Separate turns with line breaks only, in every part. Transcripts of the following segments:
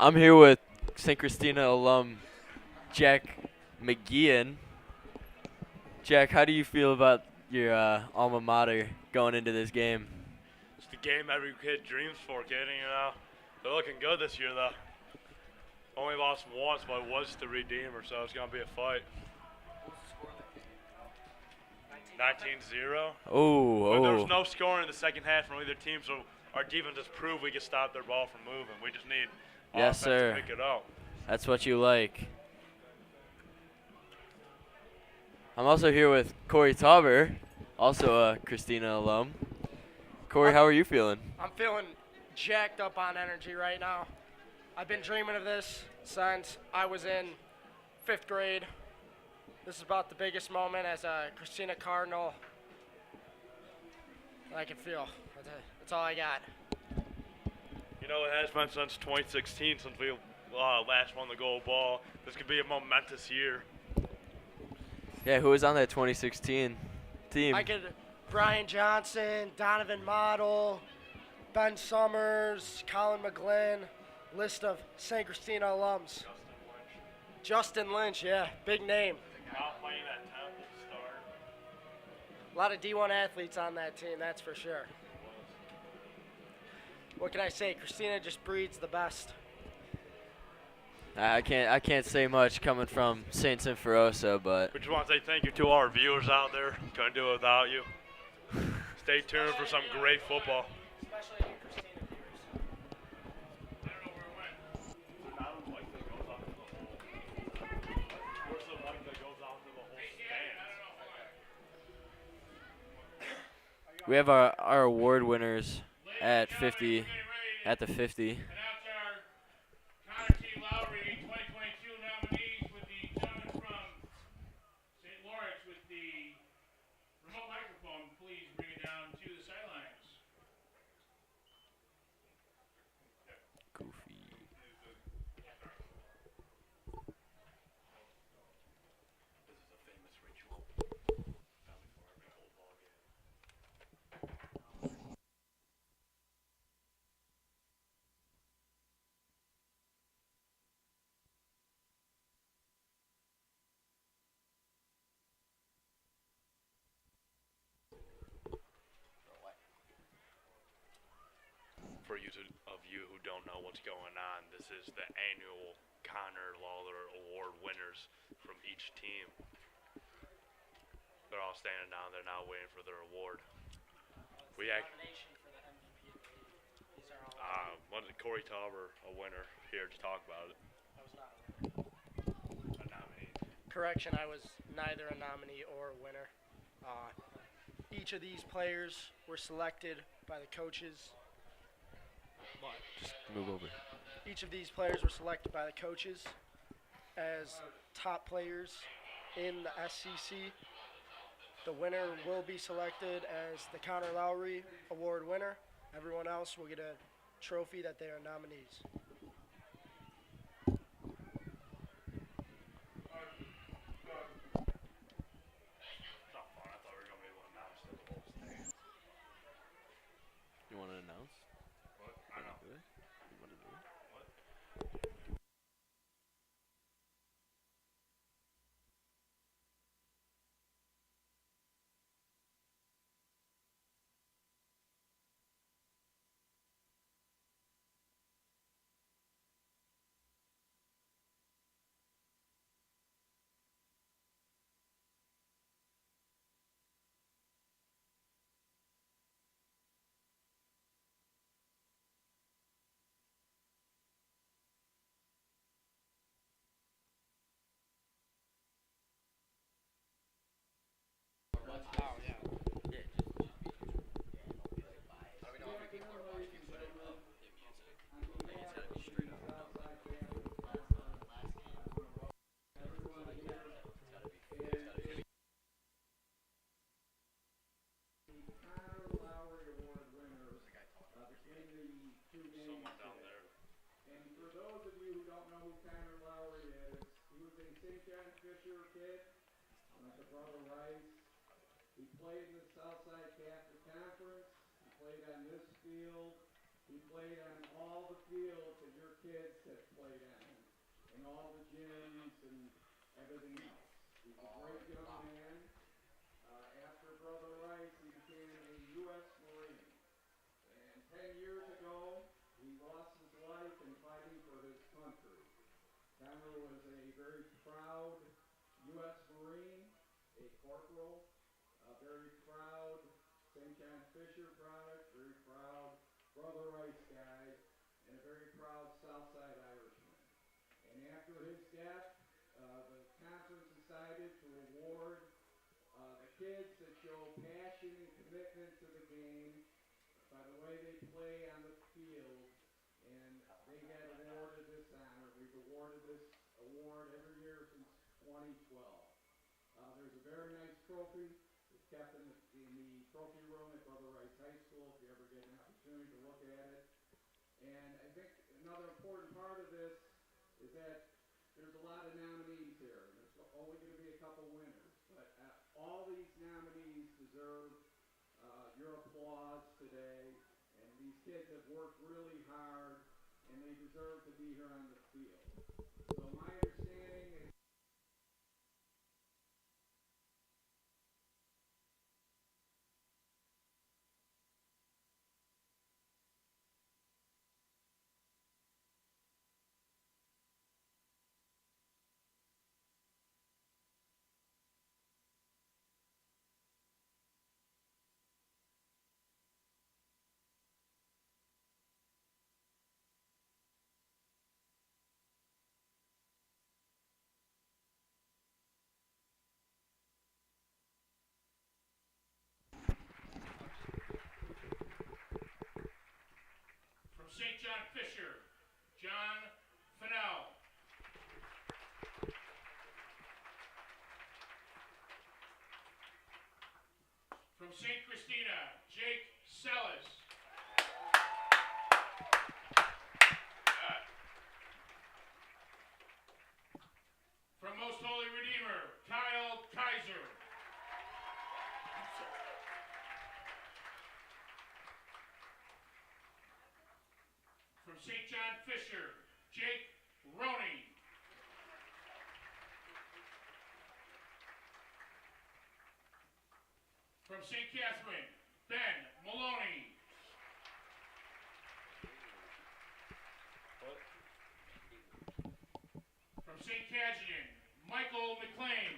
I'm here with St. Christina alum Jack McGeehan. Jack, how do you feel about your alma mater going into this game?
It's the game every kid dreams for, kid. They're looking good this year, though. Only lost once, but it was the Redeemer, so it's going to be a fight. 19-0. But there was no scoring in the second half from either team, so our defense has proved we can stop their ball from moving. We just need
Yes,
offense
sir.
to pick it up.
That's what you like. I'm also here with Corey Tauber, also a Christina alum. Corey, how are you feeling?
I'm feeling jacked up on energy right now. I've been dreaming of this since I was in 5th grade. This is about the biggest moment as a Christina Cardinal that I can feel. That's all I got.
You know, it has been since 2016 since we last won the gold ball. This could be a momentous year.
Yeah, who was on that 2016 team?
Brian Johnson, Donovan Model, Ben Summers, Colin McGlynn, list of St. Christina alums. Justin Lynch, yeah, big name. A lot of D1 athletes on that team, that's for sure. What can I say? Christina just breeds the best.
I can't say much coming from St. Sinforosa, but
We just want to say thank you to our viewers out there. Couldn't do it without you. Stay tuned for some great football.
Especially you Christina viewers.
we have our award winners at the 50.
Announce our Connor T. Lowry 2022 nominees with the gentleman from St. Laurence with the remote microphone. Please bring it down to the sidelines.
Goofy.
For you who don't know what's going on, this is the annual Connor Lawler Award winners from each team. They're all standing down there now waiting for their award. We
Nomination for the MVP of the league. These are all.
One is Corey Tauber, a winner, here to talk about it.
I was not a winner.
A nominee.
Correction, I was neither a nominee or a winner. Each of these players were selected by the coaches.
Move over.
Each of these players were selected by the coaches as top players in the SCC. The winner will be selected as the Connor Lowry Award winner. Everyone else will get a trophy that they are nominees.
You want to announce?
What? I know.
You want to do it?
He played in the Southside Catholic Conference. He played on this field. He played on all the fields that your kids have played. all the gyms and everything else. He's a great young man. After Brother Rice, he became a U.S. Marine. And 10 years ago, he lost his life in fighting for his country. Connor was a very proud U.S. Marine, a corporal, a very proud St. John Fisher product, very proud Brother Rice guy, and a very proud Southside Irishman. And after his death, the conference decided to award the kids that show passion and commitment to the game by the way they play on the field, and they got awarded this honor. We've awarded this award every year since 2012. There's a very nice trophy. It's kept in the trophy room at Brother Rice High School if you ever get an opportunity to look at it. And I think another important part of this is that there's a lot of nominees here. There's only going to be a couple winners, but all these nominees deserve your applause today. And these kids have worked really hard, and they deserve to be here on the field. So my understanding is
From St. John Fisher, John Fennell. From St. Christina, Jake Sellis. From Most Holy Redeemer, Kyle Kaiser. From St. John Fisher, Jake Roney. From St. Catherine, Ben Maloney. From St. Cajetan, Michael McLean.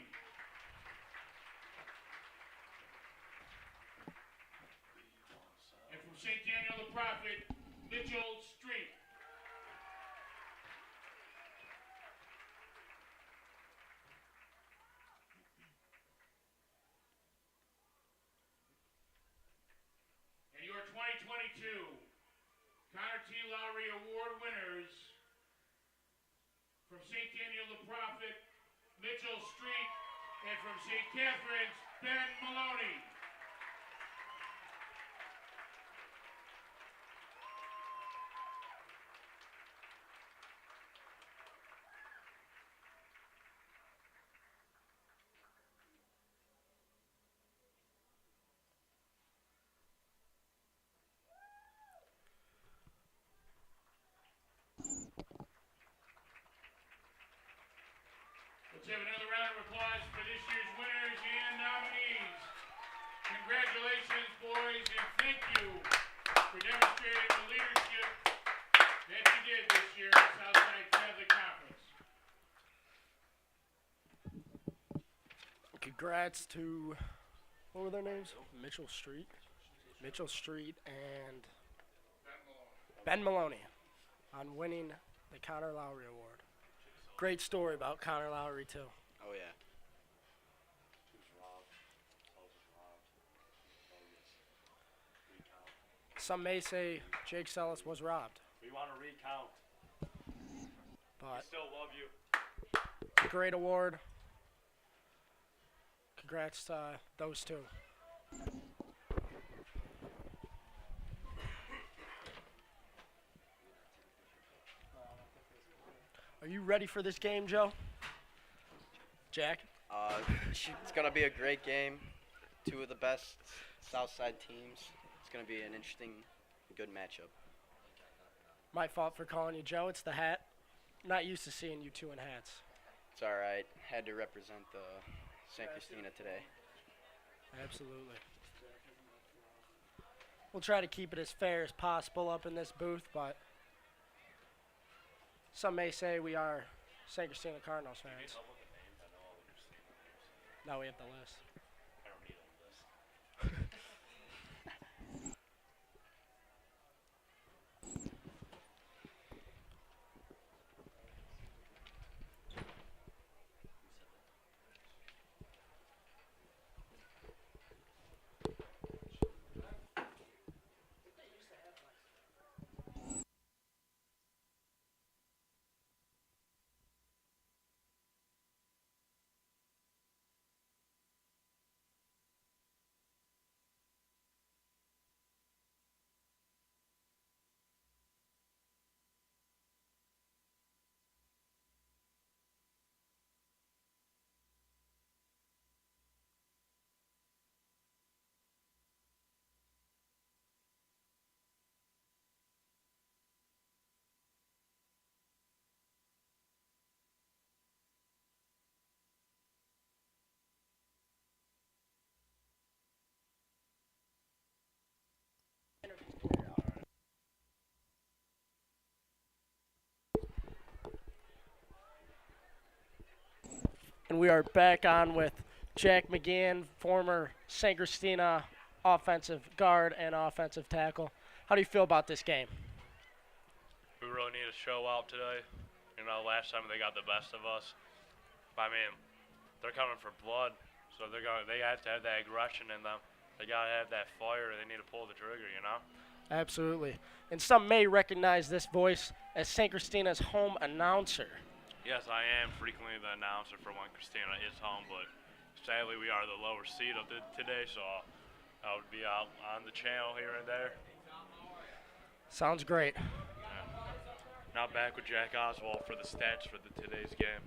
And from St. Daniel the Prophet, Mitchell Street. And your 2022 Connor T. Lowry Award winners from St. Daniel the Prophet, Mitchell Street, and from St. Catherine's, Ben Maloney. Let's have another round of applause for this year's winners and nominees. Congratulations, boys, and thank you for demonstrating the leadership that you did this year in Southside Catholic Conference.
Congrats to, what were their names? Mitchell Street and Ben Maloney on winning the Connor Lowry Award. Great story about Connor Lowry, too.
Oh, yeah.
Some may say Jake Sellis was robbed,
We want to recount.
but
Still love you.
great award. Congrats to those two. Are you ready for this game, Joe? Jack?
It's going to be a great game. Two of the best Southside teams. It's going to be an interesting, good matchup.
My fault for calling you Joe. It's the hat. Not used to seeing you two in hats.
It's all right. Had to represent the St. Christina today.
Absolutely. We'll try to keep it as fair as possible up in this booth, but some may say we are St. Christina Cardinals fans. No, we have the list. And we are back on with Jack McGeehan, former St. Christina offensive guard and offensive tackle. How do you feel about this game?
We really need to show out today. You know, last time they got the best of us. I mean, they're coming for blood, so they have to have that aggression in them. They gotta have that fire. They need to pull the trigger, you know.
Absolutely. And some may recognize this voice as St. Christina's home announcer.
Yes, I am frequently the announcer for when Christina is home, but sadly we are the lower seed of today, so I would be out on the channel here and there.
Sounds great.
Now back with Jack Oswald for the stats for today's game.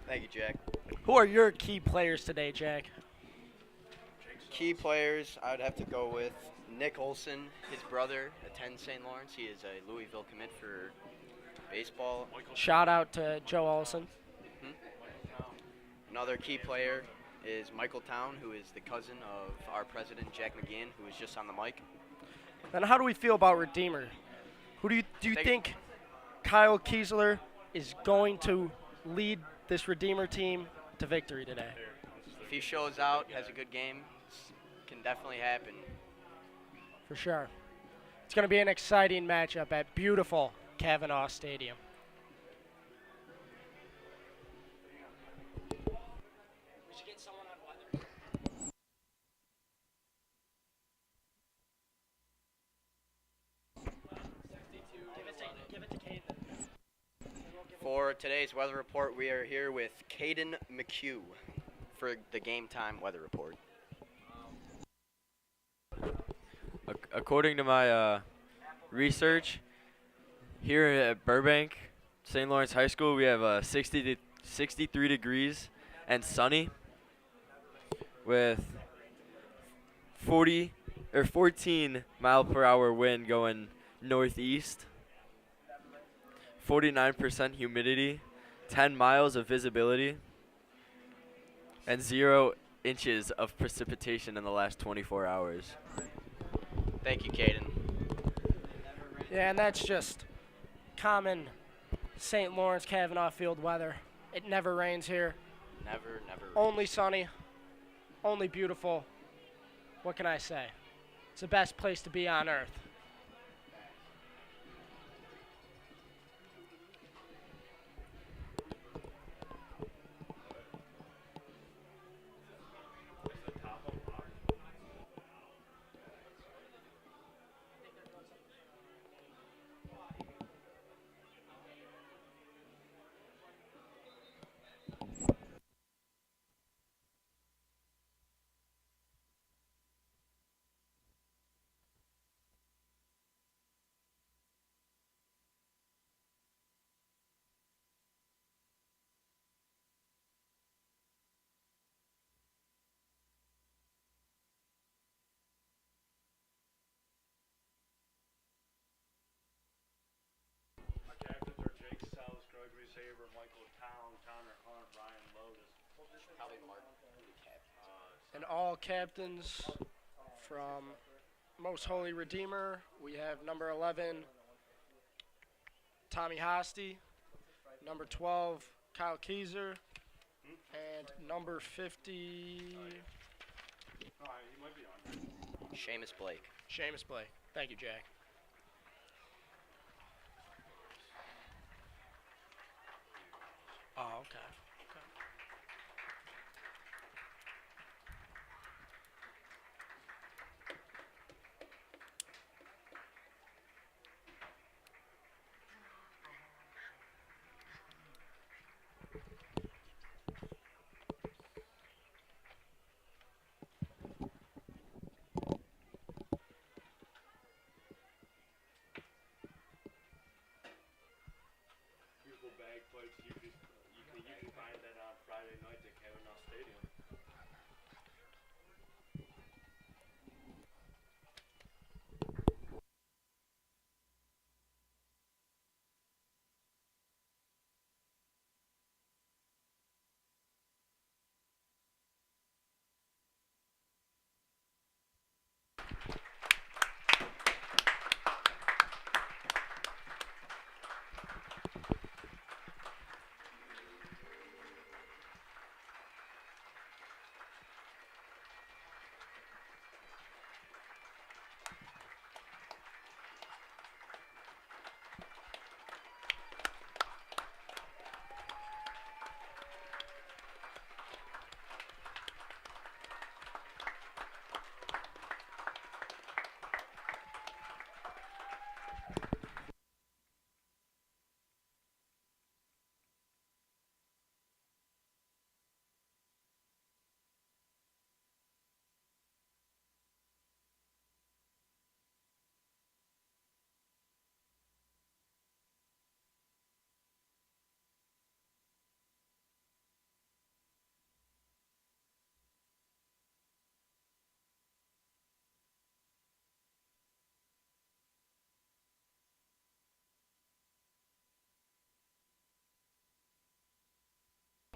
Thank you, Jack.
Who are your key players today, Jack?
Key players, I would have to go with Nick Olson. His brother attends St. Laurence. He is a Louisville commit for baseball.
Shout out to Joe Olson.
Another key player is Michael Town, who is the cousin of our president, Jack McGeehan, who was just on the mic.
And how do we feel about Redeemer? Who do you think Kyle Kiesler is going to lead this Redeemer team to victory today?
If he shows out, has a good game, can definitely happen.
For sure. It's going to be an exciting matchup at beautiful Kavanaugh Stadium. We should get someone on weather. Give it to Caden.
For today's weather report, we are here with Caden McHugh for the game time weather report.
According to my research, here at Burbank, St. Lawrence High School, we have 63 degrees and sunny with 14 mile per hour wind going northeast, 49% humidity, 10 miles of visibility, and 0 inches of precipitation in the last 24 hours.
Thank you, Caden.
Yeah, and that's just common St. Lawrence Kavanaugh Field weather. It never rains here.
Never.
Only sunny, only beautiful. What can I say? It's the best place to be on earth.
Saber, Michael Town, Connor Hunt, Ryan Lotus.
Probably Mark Cap.
And all captains from Most Holy Redeemer, we have number 11, Tommy Hosty, number 12, Kyle Keyser, and number 50,
He might be on.
Seamus Blake.
Seamus Blake. Thank you, Jack. Oh, okay.
Beautiful bagpipes. You can find that on Friday night at Kavanaugh Stadium.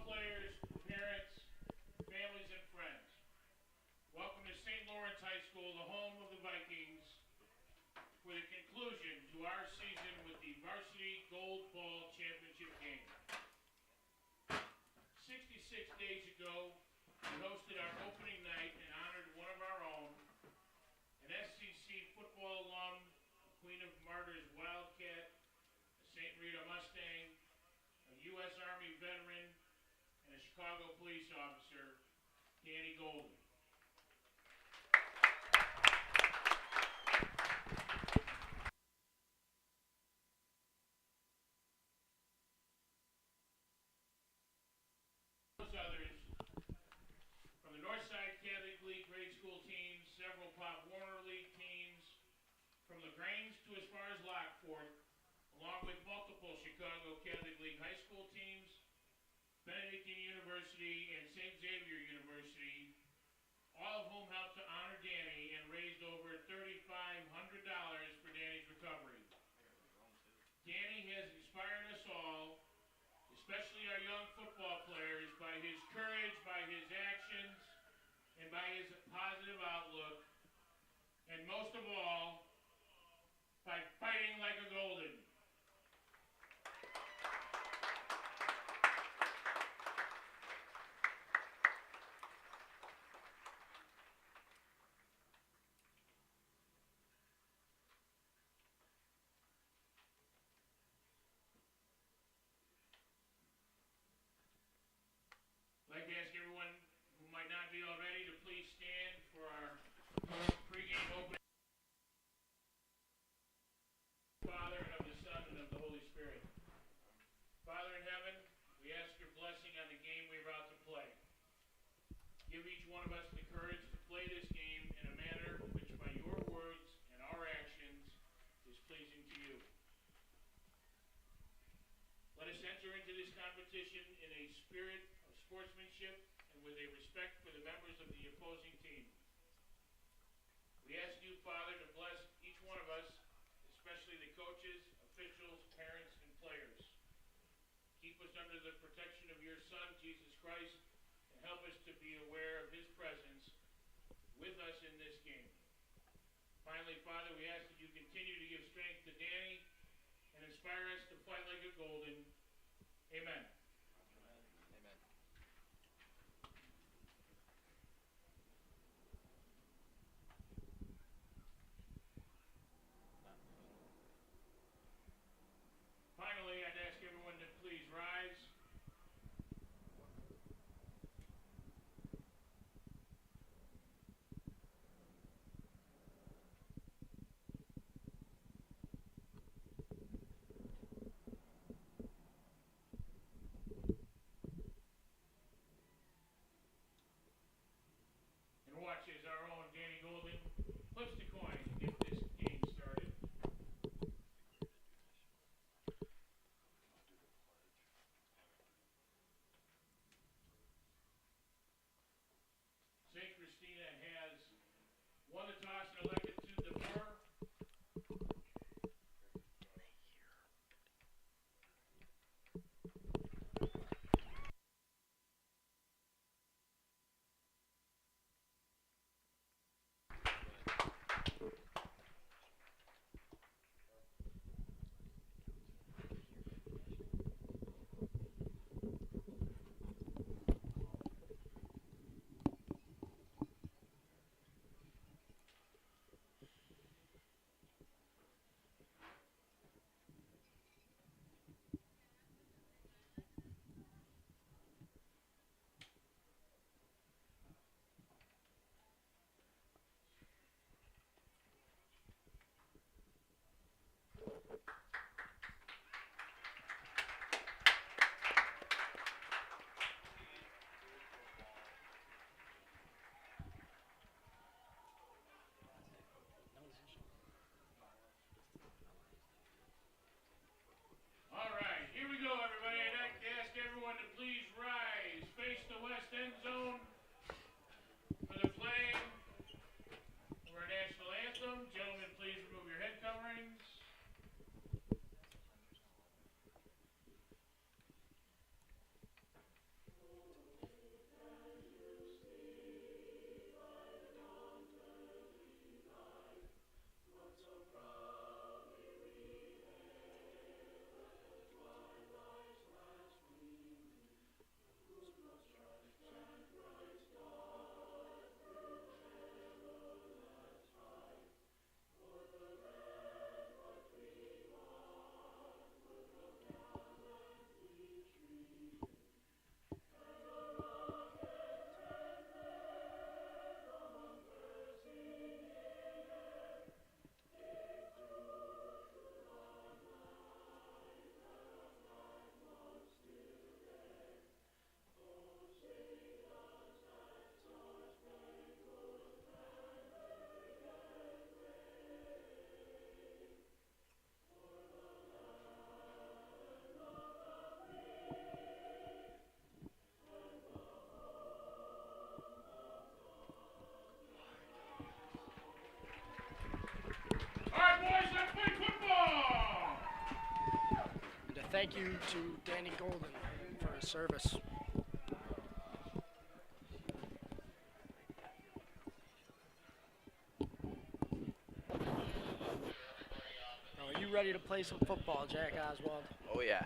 Players, parents, families, and friends. Welcome to St. Laurence High School, the home of the Vikings, for the conclusion to our season with the Varsity Gold Ball Championship game. 66 days ago, we hosted our opening night and honored one of our own, an SCC football alum, a Queen of Martyrs Wildcat, a St. Rita Mustang, a U.S. Army veteran, and a Chicago police officer, Danny Golden. Others from the Northside Catholic League grade school teams, several Pop Warner League teams, from LaGrange to as far as Lockport, along with multiple Chicago Catholic League high school teams, Benedictine University, and St. Xavier University, all of whom helped to honor Danny and raised over $3,500 for Danny's recovery. Danny has inspired us all, especially our young football players, by his courage, by his actions, and by his positive outlook, and most of all, by fighting like a Golden. under the protection of your Son, Jesus Christ, and help us to be aware of his presence with us in this game. Finally, Father, we ask that you continue to give strength to Danny and inspire us to fight like a golden. Amen.
Amen.
Finally, I'd ask everyone to please rise. And watch as our own Danny Golden flips the coin to get this game started. St. Christina has won the toss and elected to defer. All right, here we go, everybody. I'd like to ask everyone to please rise, face the west end zone for the playing of our national anthem. Gentlemen, please remove your head coverings. All right, boys, let's play football.
And a thank you to Danny Golden for his service. Now, are you ready to play some football, Jack Oswald?
Oh yeah.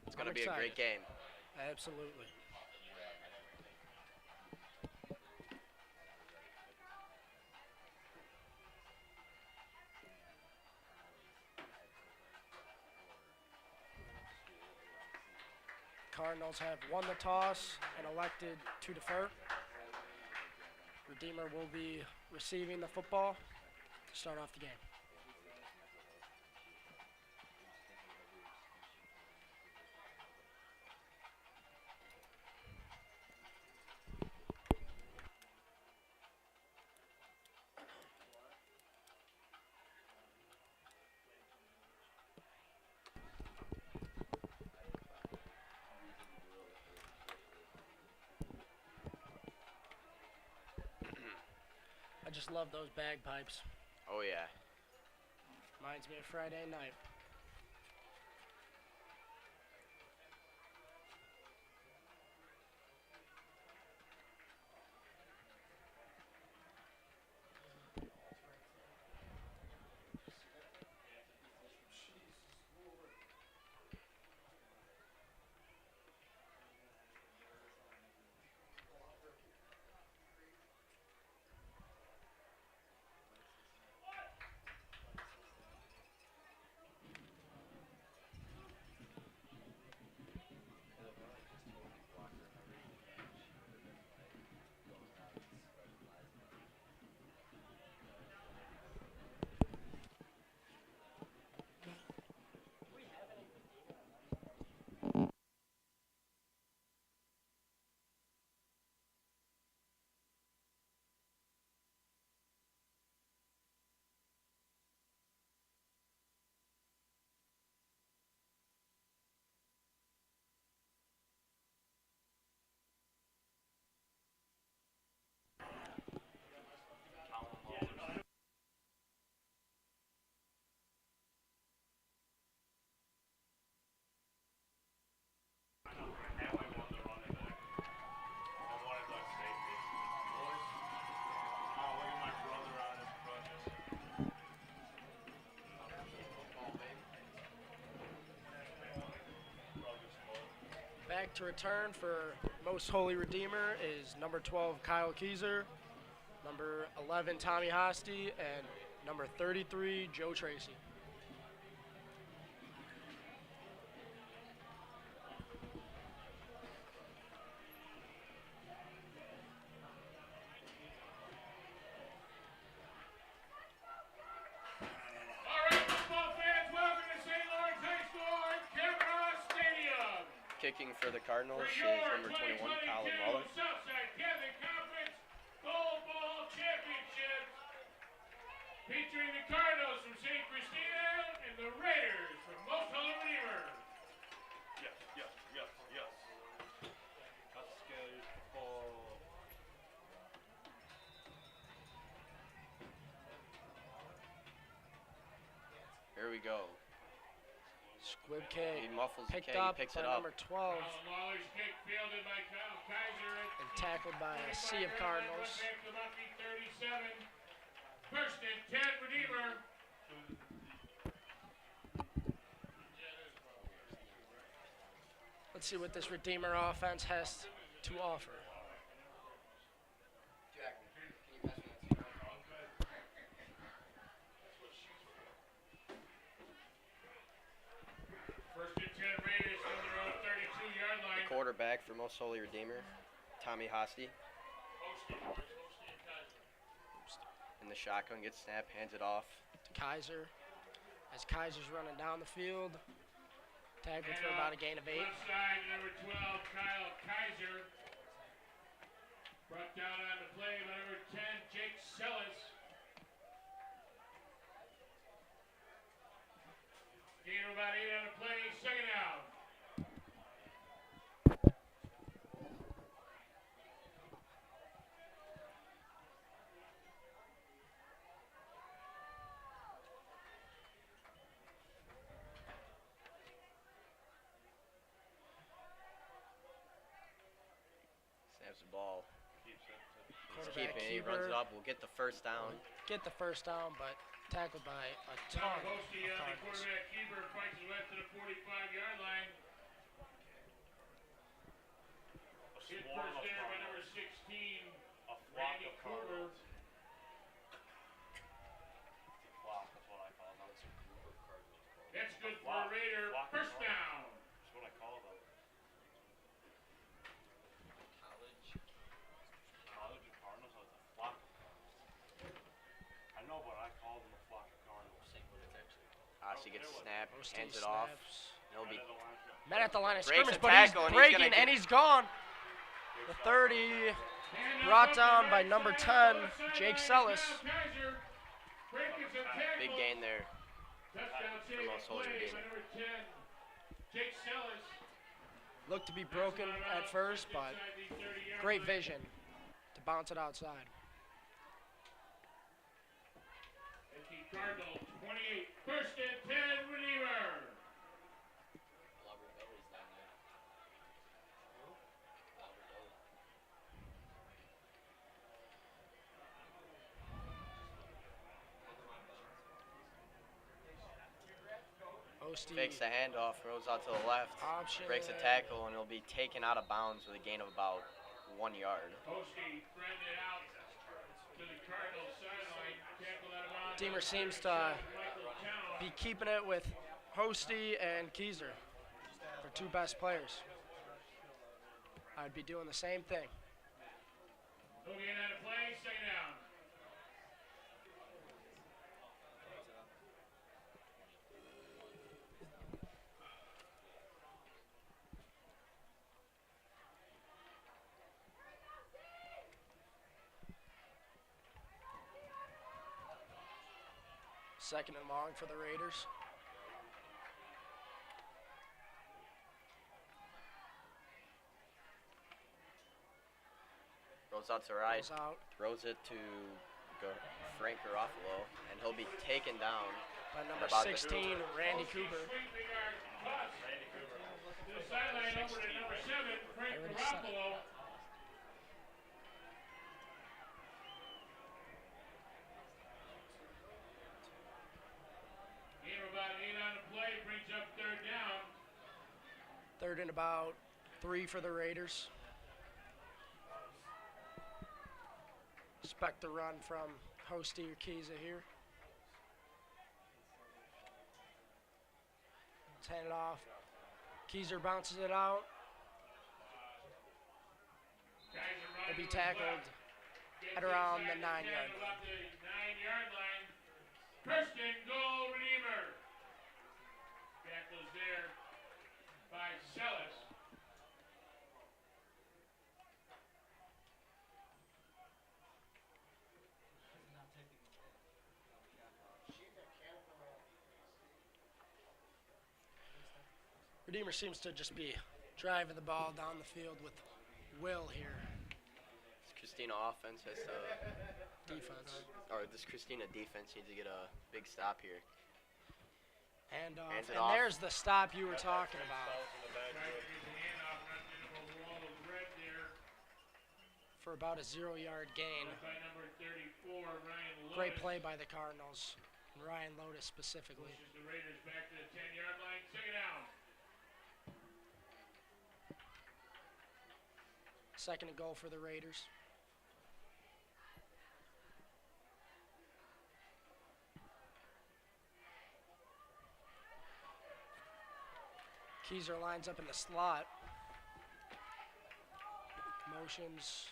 It's gonna
I'm
be a great
excited.
game.
Absolutely. Cardinals have won the toss and elected to defer. Redeemer will be receiving the football to start off the game. I just love those bagpipes.
Oh yeah.
Reminds me of Friday night. Back to return for Most Holy Redeemer is number 12, Kyle Keyser, number 11, Tommy Hosty, and number 33, Joe Tracy.
All right, football fans, welcome to St. Lawrence High School and Kavanaugh Stadium.
Kicking for the Cardinals
For
is
your
number 21, Colin
2022
Muller.
Southside Catholic Conference Gold Ball Championship, featuring the Cardinals from St. Christina and the Raiders from Most Holy Redeemer.
Yes, yes, yes, yes. That's scary football.
Here we go.
Squib K
He muffles the
picked
K, he
up
picks
by
it up.
number 12
Waller's kick fielded by Kyle Kaiser
and tackled by a sea of Cardinals.
Back to Lucky 37. First and 10, Redeemer.
Let's see what this Redeemer offense has to offer.
First and 10, Raiders from their own 32-yard line.
Quarterback for Most Holy Redeemer, Tommy Hosty. In the shotgun, gets snapped, hands it off.
To Kaiser. As Kaiser's running down the field. Tackled for about a gain of 8.
Left side, number 12, Kyle Kaiser. Brought down on the play by number 10, Jake Sellis. Gain of about 8 on the play, second down.
Snaps the ball. He's
Quarterback
keeping it. He runs it
keeper.
up. We'll get the first down.
Get the first down, but tackled by a ton
Tom
of
Hosty on the
Cardinals.
quarterback keeper, fights his way up to the 45-yard line. Hit first there by number 16,
A flock
Randy
of
Cooper.
Cardinals. Flock, that's what I call them.
That's good for a Raider.
Flock of
First
Cardinals.
down.
That's what I call them. College of Cardinals or the flock of Cardinals? I know, but I call them a flock of Cardinals.
Hosty gets snapped,
Hosty
hands it off.
snaps.
He'll be
Met at the line of
Breaks
scrimmage,
a
but he's
tackle, and he's
breaking
gonna
and
get-
he's gone. The 30 brought down by number 10, Jake Sellis.
big gain there.
Touchdown save
Most Holy
play by
Redeemer.
number 10, Jake Sellis.
Looked to be broken at first, but great vision to bounce it outside.
The Cardinals 28, first and 10, Redeemer.
Hosty
Fakes the handoff, throws out to the left.
option.
Breaks a tackle, and he'll be taken out of bounds with a gain of about 1 yard.
Hosty threading it out to the Cardinals sideline. Tackle out of bounds.
Redeemer seems to
Michael Town.
be keeping it with Hosty and Keyser for 2 best players. I'd be doing the same thing.
No gain on the play, second down.
Second and long for the Raiders.
Throws out to right,
Goes out
throws it to Frank Garofalo, and he'll be taken down.
by number
About the
16, Randy Cooper.
Sweeping our toss to the sideline over to number 7, Frank
already said it.
Garoppolo. Gain of about 8 on the play, brings up third down.
Third and about 3 for the Raiders. Expect the run from Hosty or Kiza here. Let's hand it off. Keyser bounces it out. Will be tackled at around the 9-yard line.
9-yard line. Kirsten Goal Redeemer. Tackles there by Sellis.
Redeemer seems to just be driving the ball down the field with will here.
This Christina offense has to,
Defense.
or this Christina defense needs to get a big stop here.
Hands
Hands it
and
off.
there's the stop you were talking about for about a 0-yard gain.
By number 34, Ryan Lotus.
Great play by the Cardinals, and Ryan Lotus specifically.
Pushes the Raiders back to the 10-yard line. Second down.
Second and goal for the Raiders. Keyser lines up in the slot. Motions.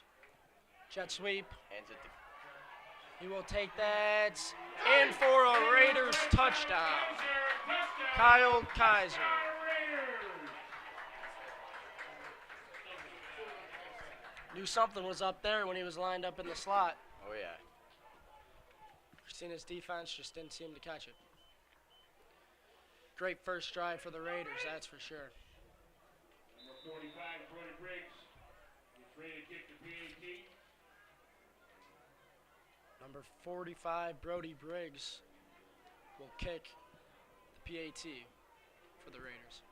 Jet sweep.
Hands it to
He will take that in for a Raiders touchdown. Kyle Kaiser. Knew something was up there when he was lined up in the slot.
Oh yeah.
Christina's defense just didn't seem to catch it. Great first drive for the Raiders, that's for sure.
Number 45, Brody Briggs. He's ready to kick the PAT.
Number 45, Brody Briggs, will kick the PAT for the Raiders.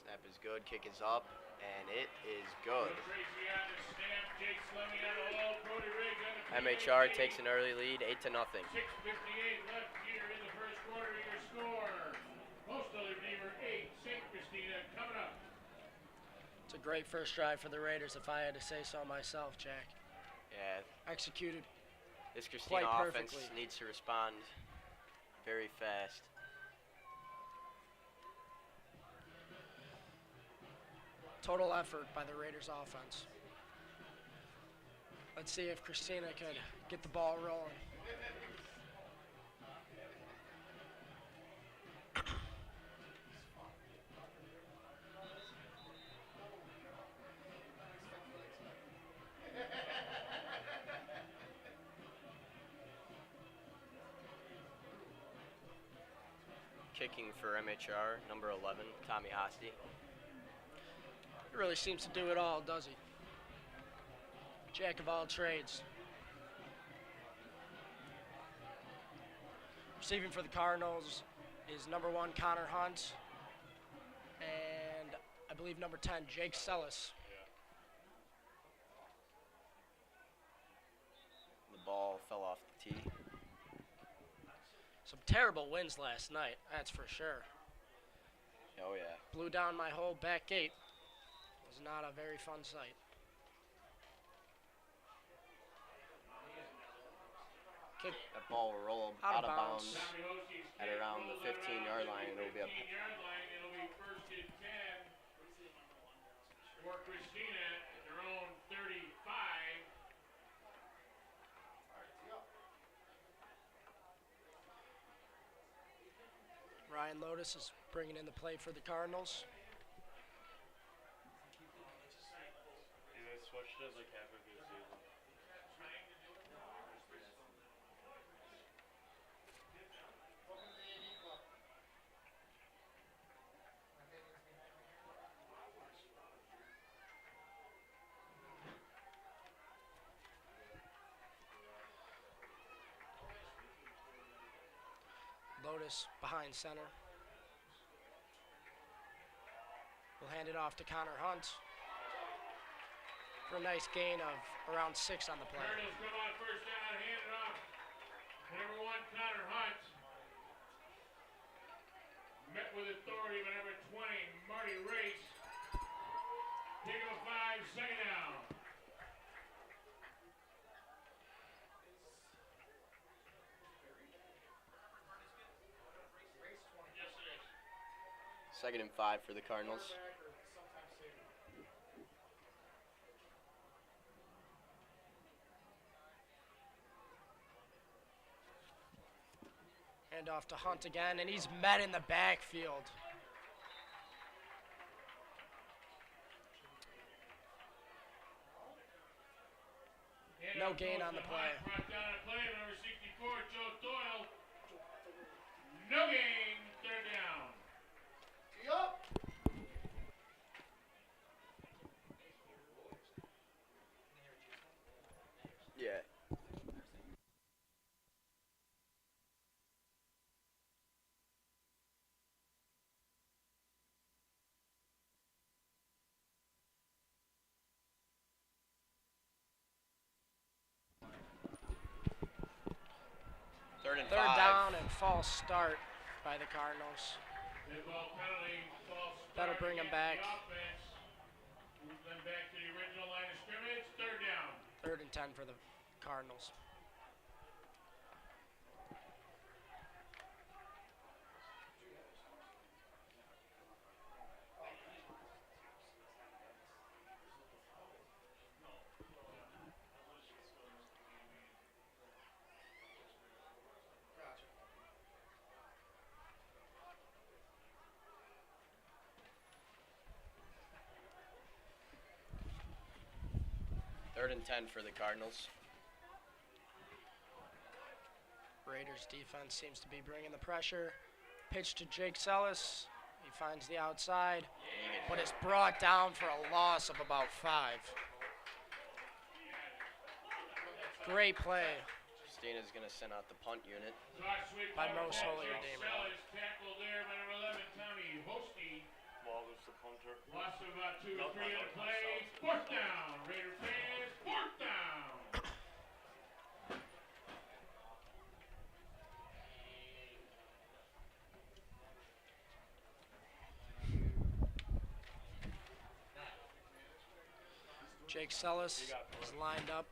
Snap is good, kick is up, and it is good.
Tracy on the snap, Jake Fleming on the hole, Brody Briggs on the
MHR
PAT.
takes an early lead, 8-0.
6:58 left here in the first quarter. Your score. Postal Redeemer 8, St. Christina coming up.
It's a great first drive for the Raiders, if I had to say so myself, Jack.
Yeah,
Executed
this Christina
quite
offense
perfectly.
needs to respond very fast.
Total effort by the Raiders offense. Let's see if Christina could get the ball rolling.
Kicking for MHR, number 11, Tommy Hosty.
He really seems to do it all, does he? Jack of all trades. Receiving for the Cardinals is number 1, Connor Hunt, and I believe number 10, Jake Sellis.
The ball fell off the tee.
Some terrible wins last night, that's for sure.
Oh yeah.
Blew down my whole back gate. It was not a very fun sight. Kick
That ball will roll
Out of
out of
bounds.
bounds at around the 15-yard line. It'll be a
15-yard line. It'll be first and 10 for Christina at their own 35.
Ryan Lotus is bringing in the play for the Cardinals.
They switched it like halfway through the season.
Lotus behind center. We'll hand it off to Connor Hunt for a nice gain of around 6 on the play.
Cardinals come on first down, hand it off. Number 1, Connor Hunt. Met with authority by number 20, Marty Race. Pick up a 5, second down.
Second and 5 for the Cardinals.
Hand off to Hunt again, and he's met in the backfield. No gain on the play.
Brought down a play, number 64, Joe Doyle. No gain, third down.
Yeah.
Third down and false start by the Cardinals.
Ball penalty, false
That'll
start
bring him
against
back.
the offense. Move them back to the original line of scrimmage, third down.
3rd and 10 for the Cardinals.
Third and 10 for the Cardinals.
Raiders defense seems to be bringing the pressure. Pitch to Jake Sellis. He finds the outside, but it's brought down for a loss of about 5. Great play
Christina's going to send out the punt unit.
by Most Holy Redeemer.
Sellers tackled there by number 11, Tommy Hosty. Loss of about 2 or 3 on the play. Fourth down. Raider fans, fourth down.
Jake Sellis is lined up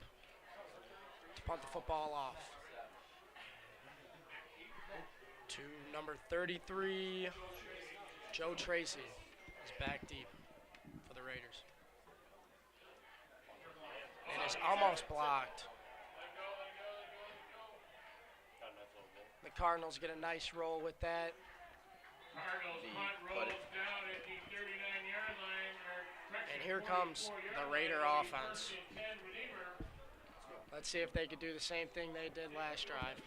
to punt the football off. To number 33, Joe Tracy is back deep for the Raiders. And is almost blocked. The Cardinals get a nice roll with that.
Cardinals punt rolls down at the 39-yard line.
And here comes the Raider offense. Let's see if they could do the same thing they did last drive.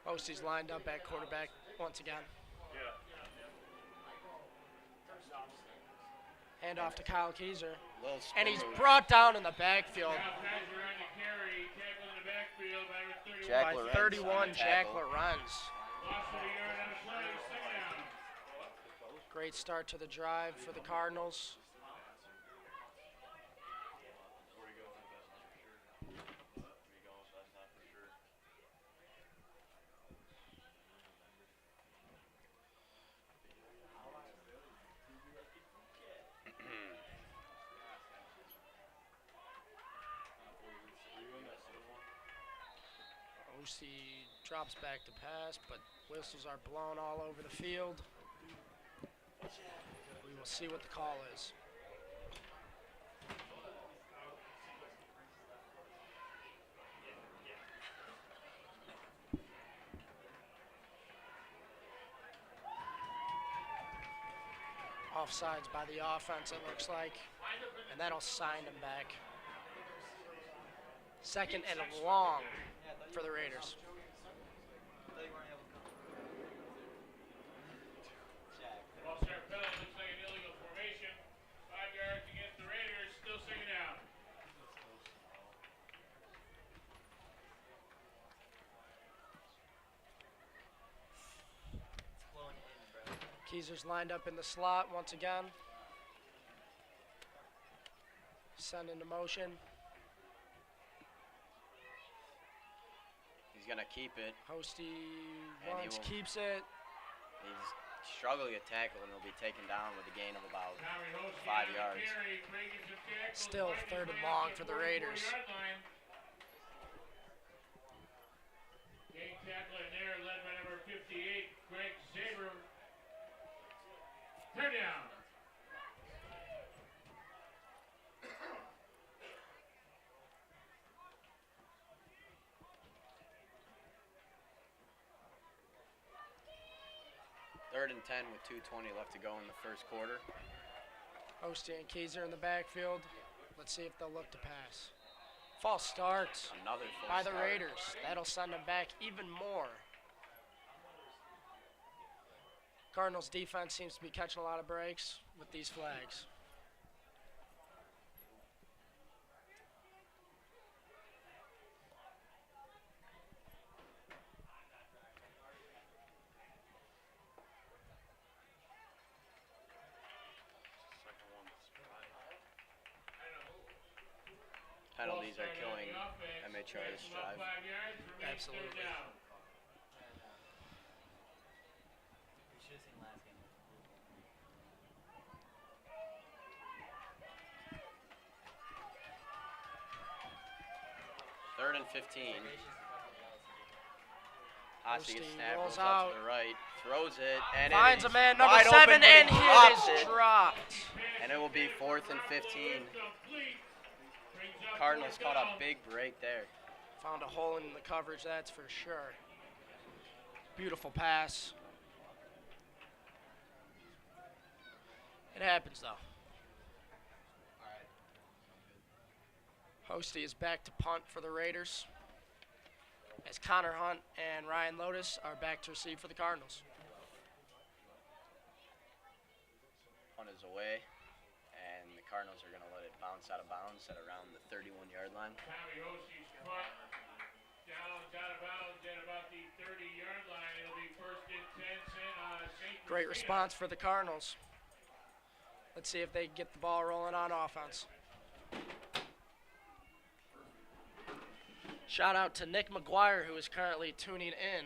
Hostie's lined up at quarterback once again. Hand off to Kyle Keyser. And he's brought down in the backfield
Jack
by
Laurence
31,
on the
Jack
tackle.
Laurence. Great start to the drive for the Cardinals. OC drops back to pass, but whistles are blown all over the field. We will see what the call is. Offsides by the offense, it looks like, and that'll sign him back. 2nd and long for the Raiders.
Ball start penalty, looks like an illegal formation. 5 yards against the Raiders, still second down.
Keyser's lined up in the slot once again. Send into motion.
He's going to keep it.
Hosty
And
once keeps it.
He's struggling to tackle, and he'll be taken down with a gain of about 5 yards.
Still 3rd and long for the Raiders.
Game tackler there, led by number 58, Greg Saber. Third down.
Third and 10 with 2:20 left to go in the first quarter.
Hosty and Keyser in the backfield. Let's see if they'll look to pass. False start
Another false
by the
start.
Raiders. That'll send them back even more. Cardinals defense seems to be catching a lot of breaks with these flags.
Penalties are killing MHR's drive.
Absolutely.
Third and 15. Hosty gets
Hosty
snapped,
rolls
goes out
out.
to the right, throws it, and
Finds
it
a
is
man, number
wide
7,
open, but
and
he
it
drops
is
it.
dropped.
And it will be 4th and 15. Cardinals caught a big break there.
Found a hole in the coverage, that's for sure. Beautiful pass. It happens, though. Hosty is back to punt for the Raiders, as Connor Hunt and Ryan Lotus are back to receive for the Cardinals.
Punt is away, and the Cardinals are going to let it bounce out of bounds at around the 31-yard line.
Tommy Hosty's punt down out of bounds at about the 30-yard line. It'll be 1st and 10. St.
Great
Christina.
response for the Cardinals. Let's see if they can get the ball rolling on offense. Shout out to Nick McGuire, who is currently tuning in.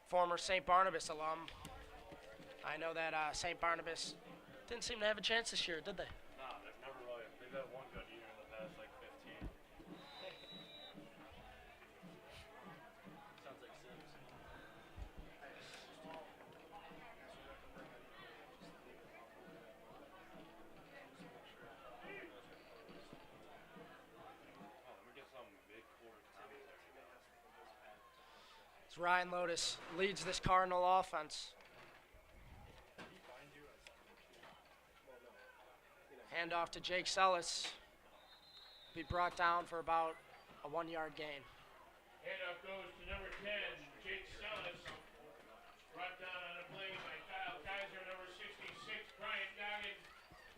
Former St. Barnabas alum. I know that St. Barnabas didn't seem to have a chance this year, did they?
No, they've never really. They've had one good year in the past, like 15. Sounds like Sims. Oh, let me get some big quarter commentary.
As Ryan Lotus leads this Cardinal offense. Hand off to Jake Sellis. Be brought down for about a 1-yard gain.
Handoff goes to number 10, Jake Sellis. Brought down on a play by Kyle Kaiser, number 66, Brian Goggins.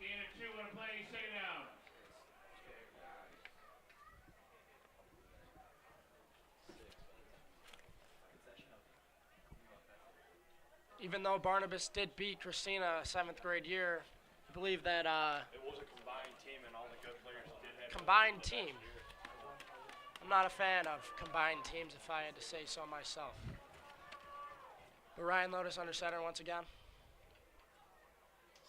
Being a 2 on a play, second down.
Even though Barnabas did beat Christina 7th grade year, I believe that
It was a combined team, and all the good players did have.
combined team. I'm not a fan of combined teams, if I had to say so myself. But Ryan Lotus under center once again.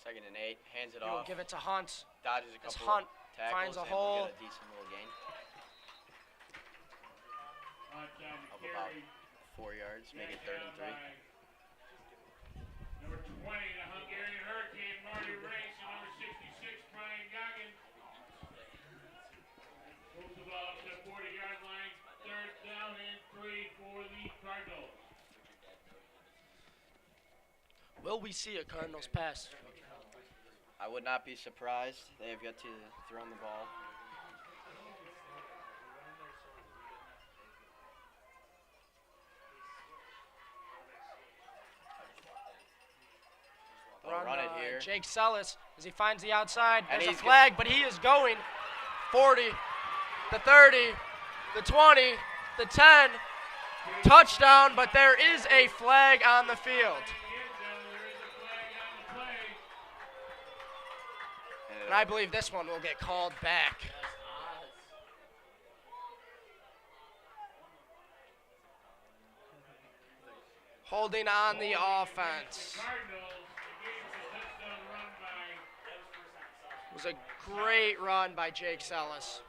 2nd and 8, hands it
He will
off,
give it to Hunt.
dodges a
As
couple
Hunt
of tackles,
finds a
and
hole.
will get a decent little gain
On down to
of about
carry.
4 yards, make it 3rd and 3.
Number 20, the Hungarian Hurricane, Marty Race, and number 66, Brian Goggin. Moves the ball up to the 40-yard line. 3rd down and 3 for the Cardinals.
Will we see a Cardinals pass?
I would not be surprised. They have yet to throw the ball. They'll run it here.
Jake Sellis, as he finds the outside.
And
There's a
he's
flag, but he is going 40, the 30, the 20, the 10. Touchdown, but there is a flag on the field. And I believe this one will get called back. Holding on the offense.
Cardinals against a touchdown run by
It was a great run by Jake Sellis.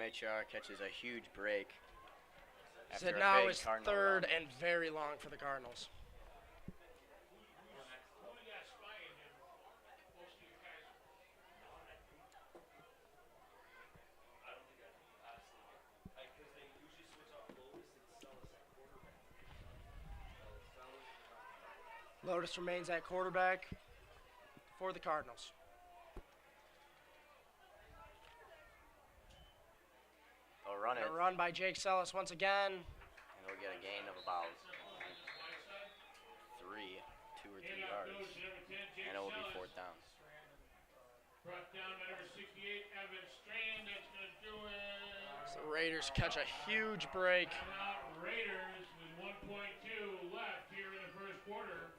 MHR catches a huge break.
So
after a
now
big
is
Cardinal
third
run.
and very long for the Cardinals. Lotus remains at quarterback for the Cardinals.
They'll run it,
A run by Jake Sellis once again.
and they'll get a gain of about 2 or 3 yards, and it will be 4th down.
brought down by number 68, Evan Strand. That's going to do it.
So the Raiders catch a huge break.
Timeout Raiders with 1.2 left here in the first quarter.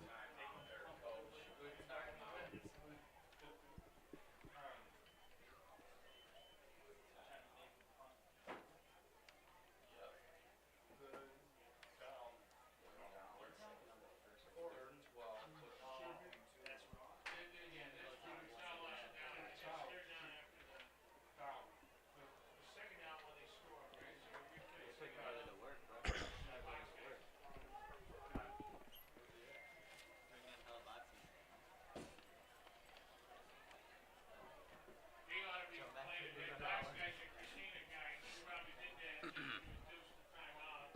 Christina guy, he probably did that. He reduced the timeout.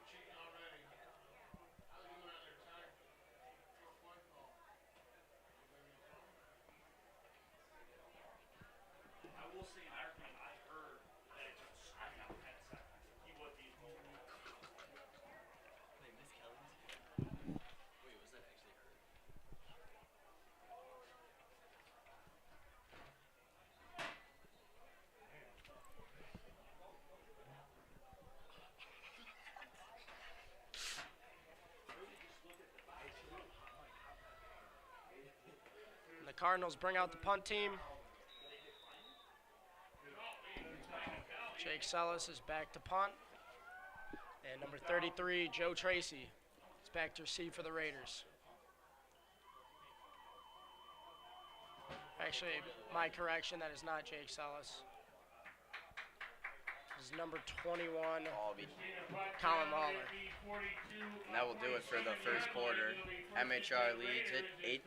Cheating already. How's he doing on their time? 4 point call.
I will say in our game, I heard that it took straight out 10 seconds. He would be moving. Wait, Miss Kelly's? Wait, was that actually her?
And the Cardinals bring out the punt team. Jake Sellis is back to punt. And number 33, Joe Tracy, is back to receive for the Raiders. Actually, my correction, that is not Jake Sellis. This is number 21,
All be,
Colin Lawler.
and that will do it for the first quarter. MHR leads it 8-0.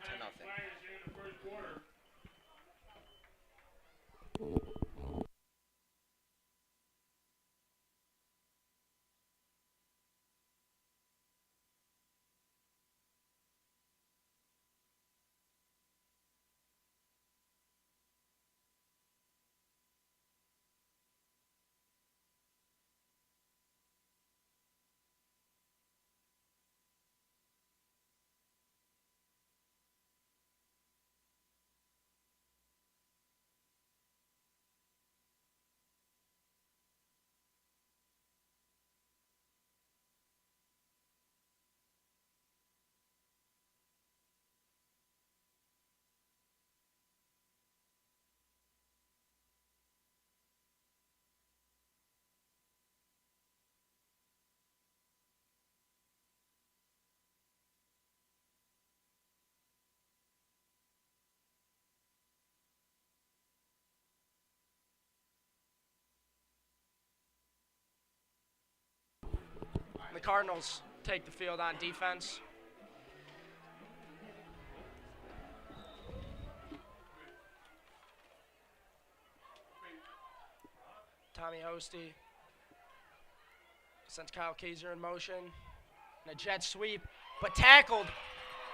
The Cardinals take the field on defense. Tommy Hosty sends Kyle Kaiser in motion. And a jet sweep, but tackled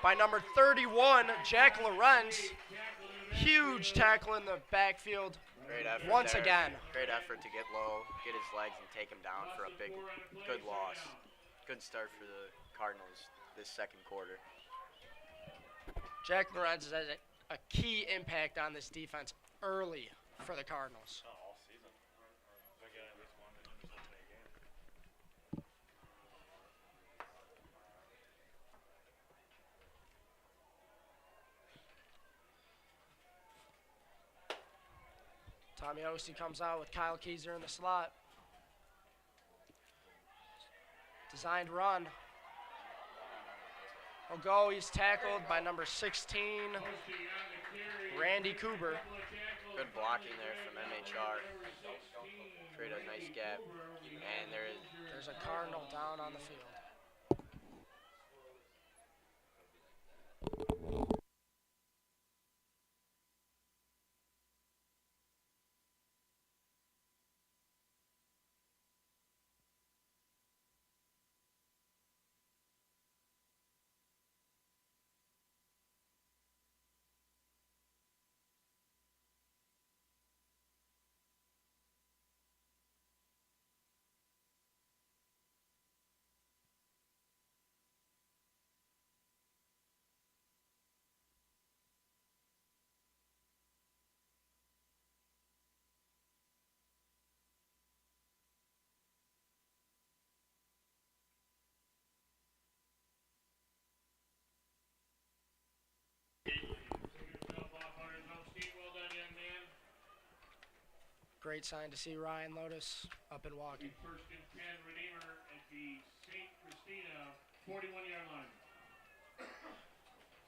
by number 31, Jack Laurence. Huge tackle in the backfield.
Great effort
Once
there.
again.
Great effort to get low, get his legs, and take him down for a good loss. Good start for the Cardinals this second quarter.
Jack Laurence has a key impact on this defense early for the Cardinals.
All season. They're getting at least one interception a game.
Tommy Hosey comes out with Kyle Keyser in the slot. Designed run. He'll go. He's tackled by number 16, Randy Cooper.
Good blocking there from MHR. Create a nice gap. And
There's a Cardinal down on the field. Great sign to see Ryan Lotus up and walking.
The first and 10 Redeemer at the St. Christina 41-yard line.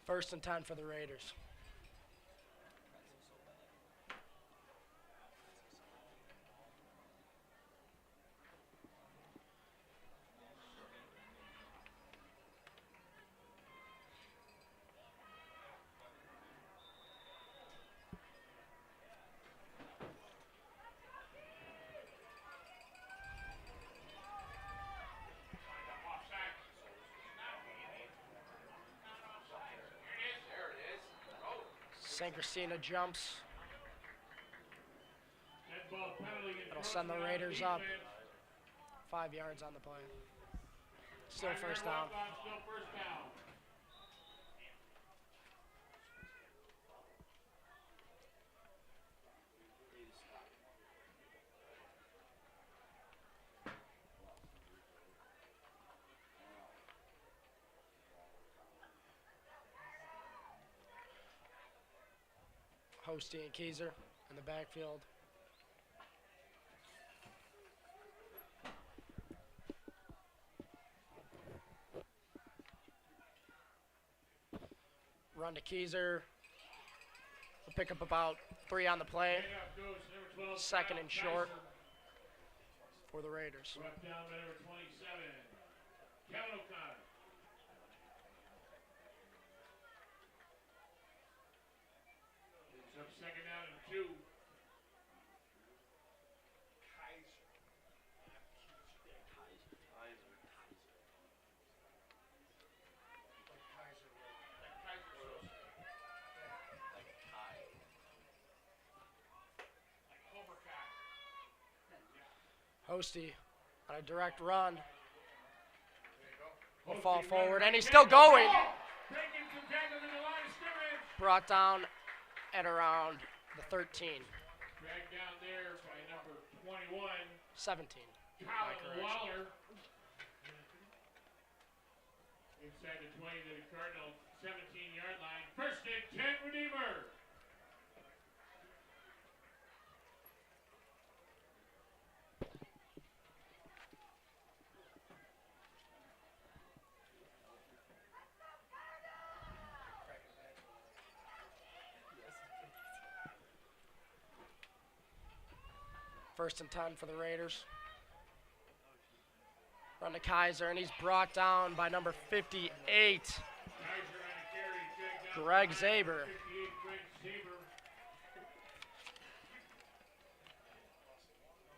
First and 10 for the Raiders. St. Christina jumps. That'll send the Raiders up 5 yards on the play. Still first down. Hosty and Keyser in the backfield. Run to Keyser. We'll pick up about 3 on the play. Second and short for the Raiders.
Brought down by number 27, Kevin O'Connor. It's up second down and 2.
Hosty on a direct run. Will fall forward, and he's still going. Brought down at around the 13.
Dragged down there by number 21,
17.
Colin Waller. Inside the 20 to the Cardinal 17-yard line. First and 10 Redeemer.
First and 10 for the Raiders. Run to Keyser, and he's brought down by number 58, Greg Zaber.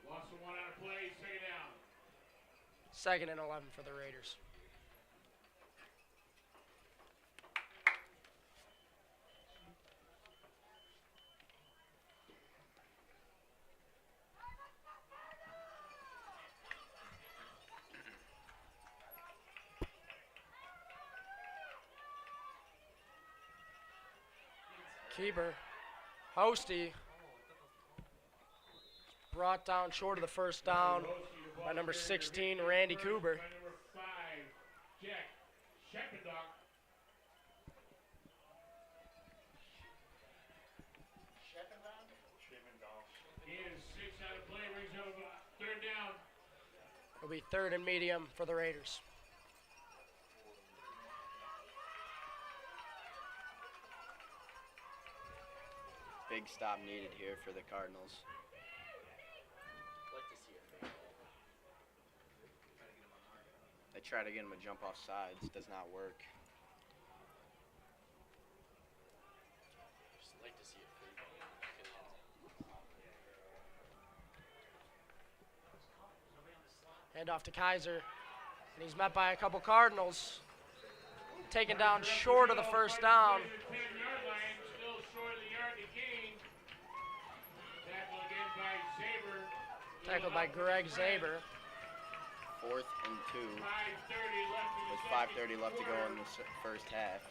Lost the one on a play, second down.
Second and 11 for the Raiders. Keeper. Hosty brought down short of the first down by number 16, Randy Cooper.
By number 5, Jack Sheppendock. He is 6 out of play, brings up third down.
It'll be third and medium for the Raiders.
Big stop needed here for the Cardinals. They try to get him a jump off sides, does not work.
Hand off to Kaiser, and he's met by a couple Cardinals. Taken down short of the first down.
10-yard line, still short of the yard to gain. Tackle again by Zaber.
Tackled by Greg Zaber.
4th and 2.
5:30 left in the
With
second
5:30 left to go
quarter.
in the first half.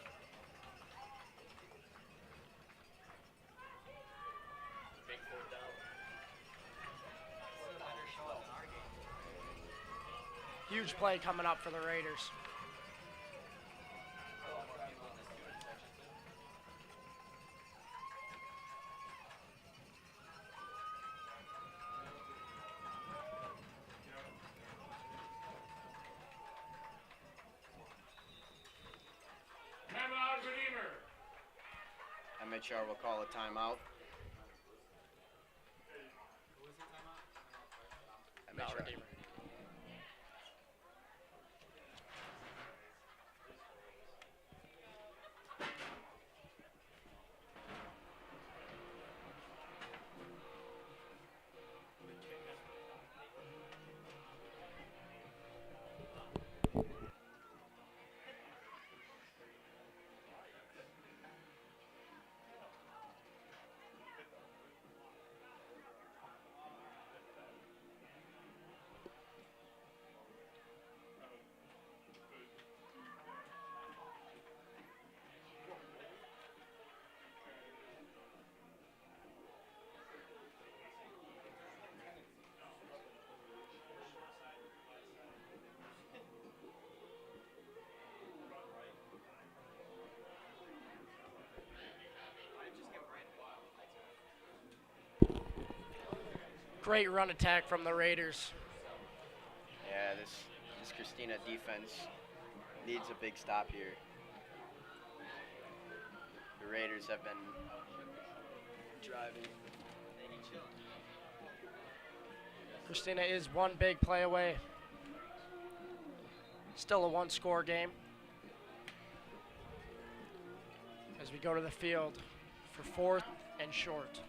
Huge play coming up for the Raiders.
Timeout, Redeemer.
MHR will call a timeout. MHR.
Great run attack from the Raiders.
Yeah, this Christina defense needs a big stop here. The Raiders have been driving.
Christina is one big play away. Still a one-score game. As we go to the field for 4th and short.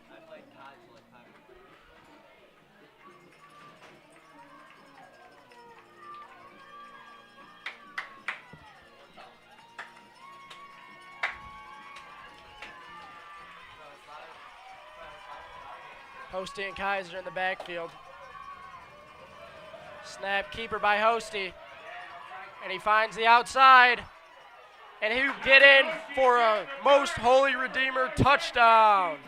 'Hosty and Kaiser in the backfield. Snap, keeper by Hosty. And he finds the outside. And he will get in for a Most Holy Redeemer touchdown.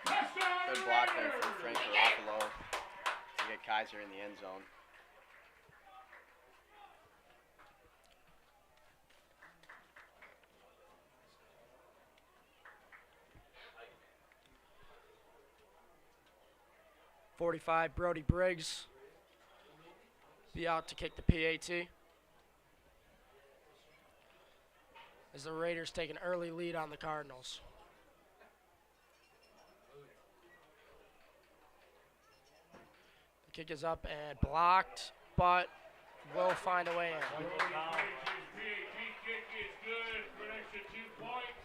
Good block there from Frank Garofalo to get Kaiser in the end zone.
.45 Brody Briggs be out to kick the PAT. As the Raiders take an early lead on the Cardinals. The kick is up and blocked, but will find a way in.
PAT kick is good for an extra 2 points.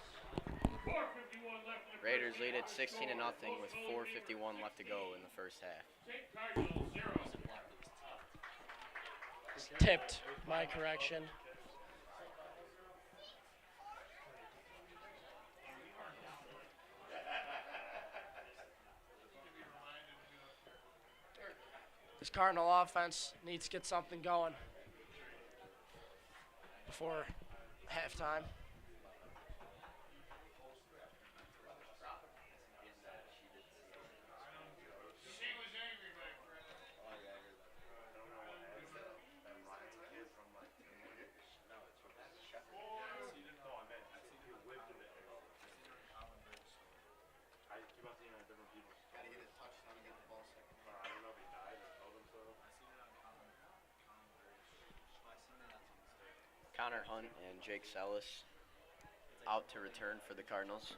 4:51 left in the
Raiders
first
lead
half.
at 16-0 with 4:51 left to go in the first half.
St. Cardinals 0.
Tipped, my correction. This Cardinal offense needs to get something going before halftime.
Connor Hunt and Jake Sellis out to return for the Cardinals.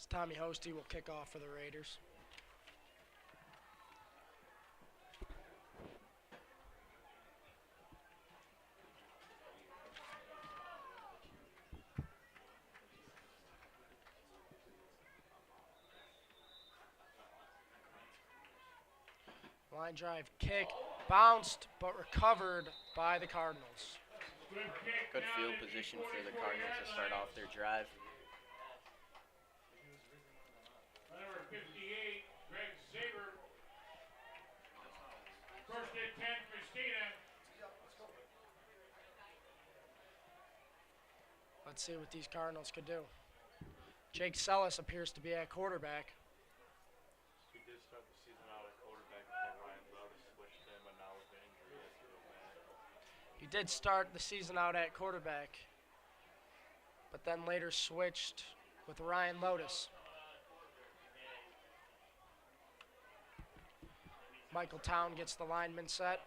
Tommy Hosty will kick off for the Raiders. Line drive kick, bounced but recovered by the Cardinals.
Good field position for the Cardinals to start off their drive.
Number 58, Greg Saber. First and 10, Christina.
Let's see what these Cardinals could do. Jake Sellis appears to be at quarterback.
He did start the season out at quarterback before Ryan Lotus switched him, but now with the injury, he has to go back.
He did start the season out at quarterback, but then later switched with Ryan Lotus. Michael Town gets the lineman set.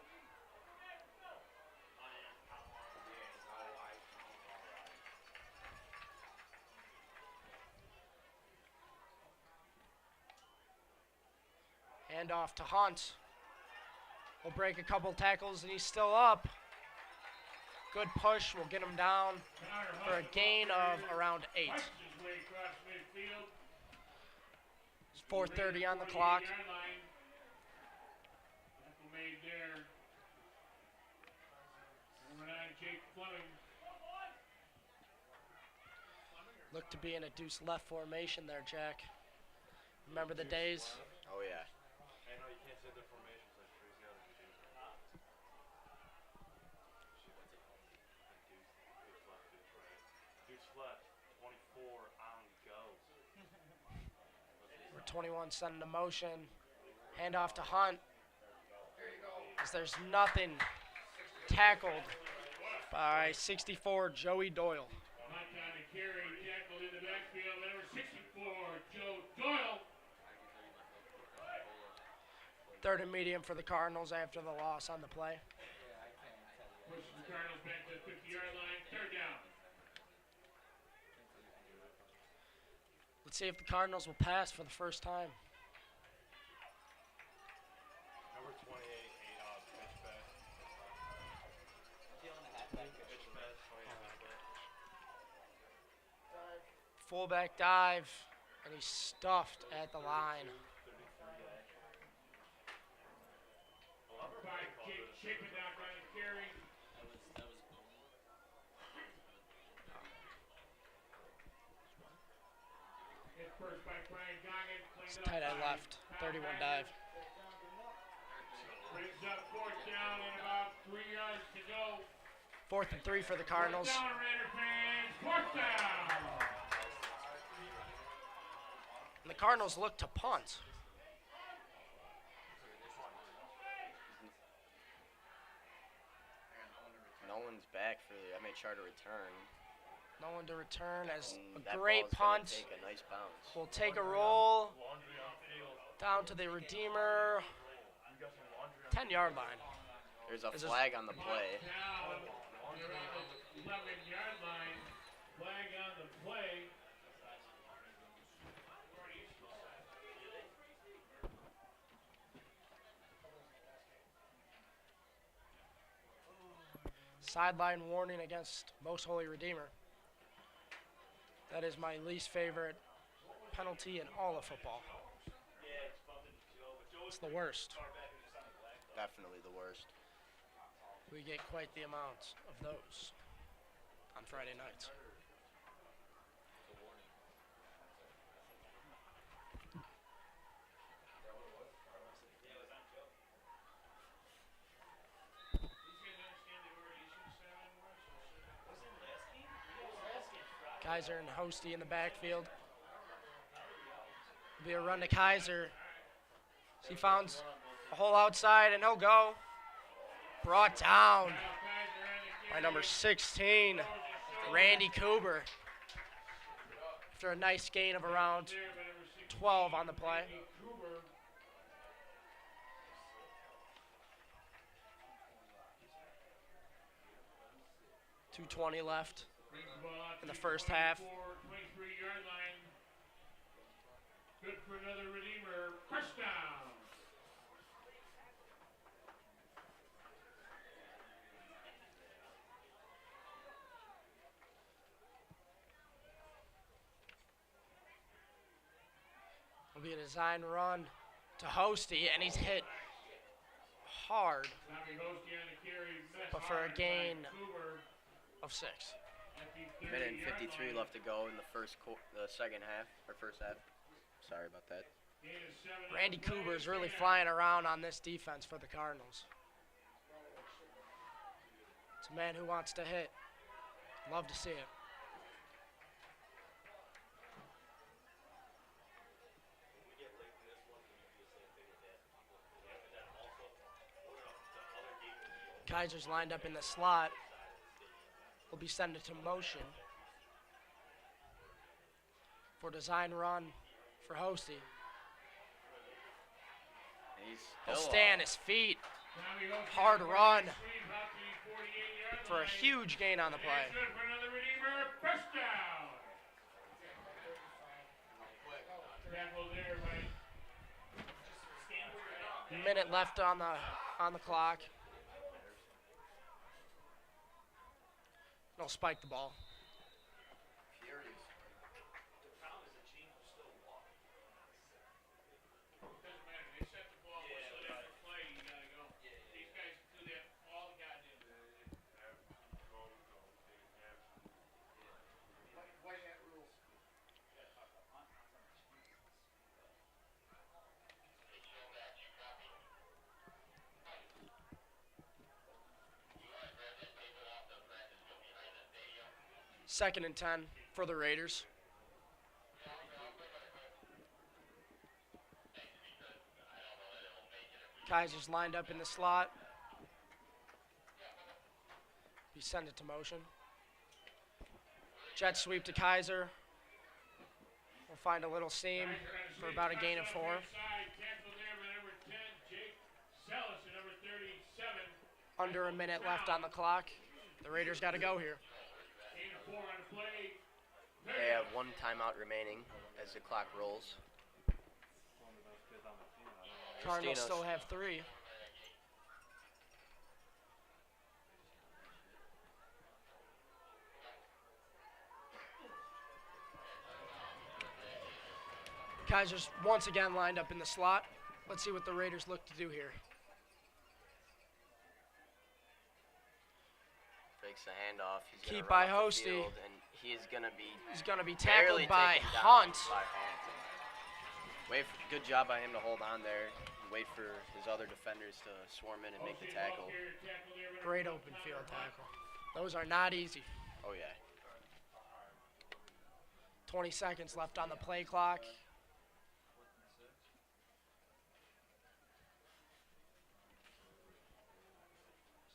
Hand off to Hunt. Will break a couple tackles and he's still up. Good push will get him down for a gain of around 8.
His way across midfield.
It's 4:30 on the clock.
Tackle made there. Number 9, Jake Fleming.
Look to be in a deuce left formation there, Jack. Remember the days?
Oh, yeah.
I know you can't say the formations like crazy out of the dude. Deuce left, 24 on go.
We're 21 sent into motion. Hand off to Hunt. As there's nothing. Tackled by 64 Joey Doyle.
Hunt on the carry, tackled in the backfield. Number 64, Joe Doyle.
Third and medium for the Cardinals after the loss on the play.
Pushes the Cardinals back to the 50-yard line. Third down.
Let's see if the Cardinals will pass for the first time.
Number 28, pitch back. Pitch back, 28.
Fullback dive, and he's stuffed at the line.
By Jake Chapindock on the carry. Hit first by Brian Goggin.
It's tight end left, 31 dive.
Brings up fourth down and about 3 yards to go.
4th and 3 for the Cardinals.
Fourth down, Raider fans. Fourth down.
And the Cardinals look to punt.
Nolan's back for the MHR to return.
No one to return as
And
a
that
great
ball's gonna
punt.
Take a nice bounce.
Will take a roll
Laundry on field.
down to the Redeemer
You got some laundry on
10-yard line.
There's a
Is this-
flag on the play.
Down. They're on the 11-yard line. Flag on the play.
Sideline warning against Most Holy Redeemer. That is my least favorite penalty in all of football. It's the worst.
Definitely the worst.
We get quite the amount of those on Friday nights. Kaiser and Hosty in the backfield. It'll be a run to Kaiser. He found a hole outside and he'll go. Brought down by number 16, Randy Cooper. After a nice gain of around 12 on the play. 2:20 left
Brings the ball out
in
to
the first half.
23-yard line. Good for another Redeemer. First down.
It'll be a design run to Hosty, and he's hit hard,
Tommy Hosty on the carry. Missed
but for a
hard by
gain
Cooper
of 6.
at the
Minute and
30-yard
53
line.
left to go in the second half, or first half. Sorry about that.
Gain of 7 on
Randy
the play.
Cooper is really
10.
flying around on this defense for the Cardinals. It's a man who wants to hit. Love to see it. Kaiser's lined up in the slot. Will be sent into motion for design run for Hosty.
He's
He'll
still
stay
up.
on his feet.
Tommy Hosty
Hard
on the
run
sweep out to the 48-yard
for a
line.
huge gain on the
And
play.
it's good for another Redeemer. First down. Tackle there by
Minute left on the clock. They'll spike the ball.
doesn't matter. They set the ball so that's the play. You gotta go. These guys do that all the goddamn time.
White hat rules.
Second and 10 for the Raiders. Kaiser's lined up in the slot. He sent it to motion. Jet sweep to Kaiser. We'll find a little seam for about a gain of 4.
Tackle there by number 10, Jake Sellis, and number 37.
Under a minute left on the clock. The Raiders got to go here.
Gain of 4 on the play.
They have one timeout remaining as the clock rolls.
Cardinals
Christina's.
still have 3. Kaiser's once again lined up in the slot. Let's see what the Raiders look to do here.
Fakes the handoff. He's gonna
Keep
run
by
up the
Hosty.
field, and he's gonna be
He's going to be
barely
tackled by
taken down
Hunt.
by Hunt. Good job by him to hold on there. Wait for his other defenders to swarm in and make the tackle.
Great open field tackle. Those are not easy.
Oh yeah.
20 seconds left on the play clock.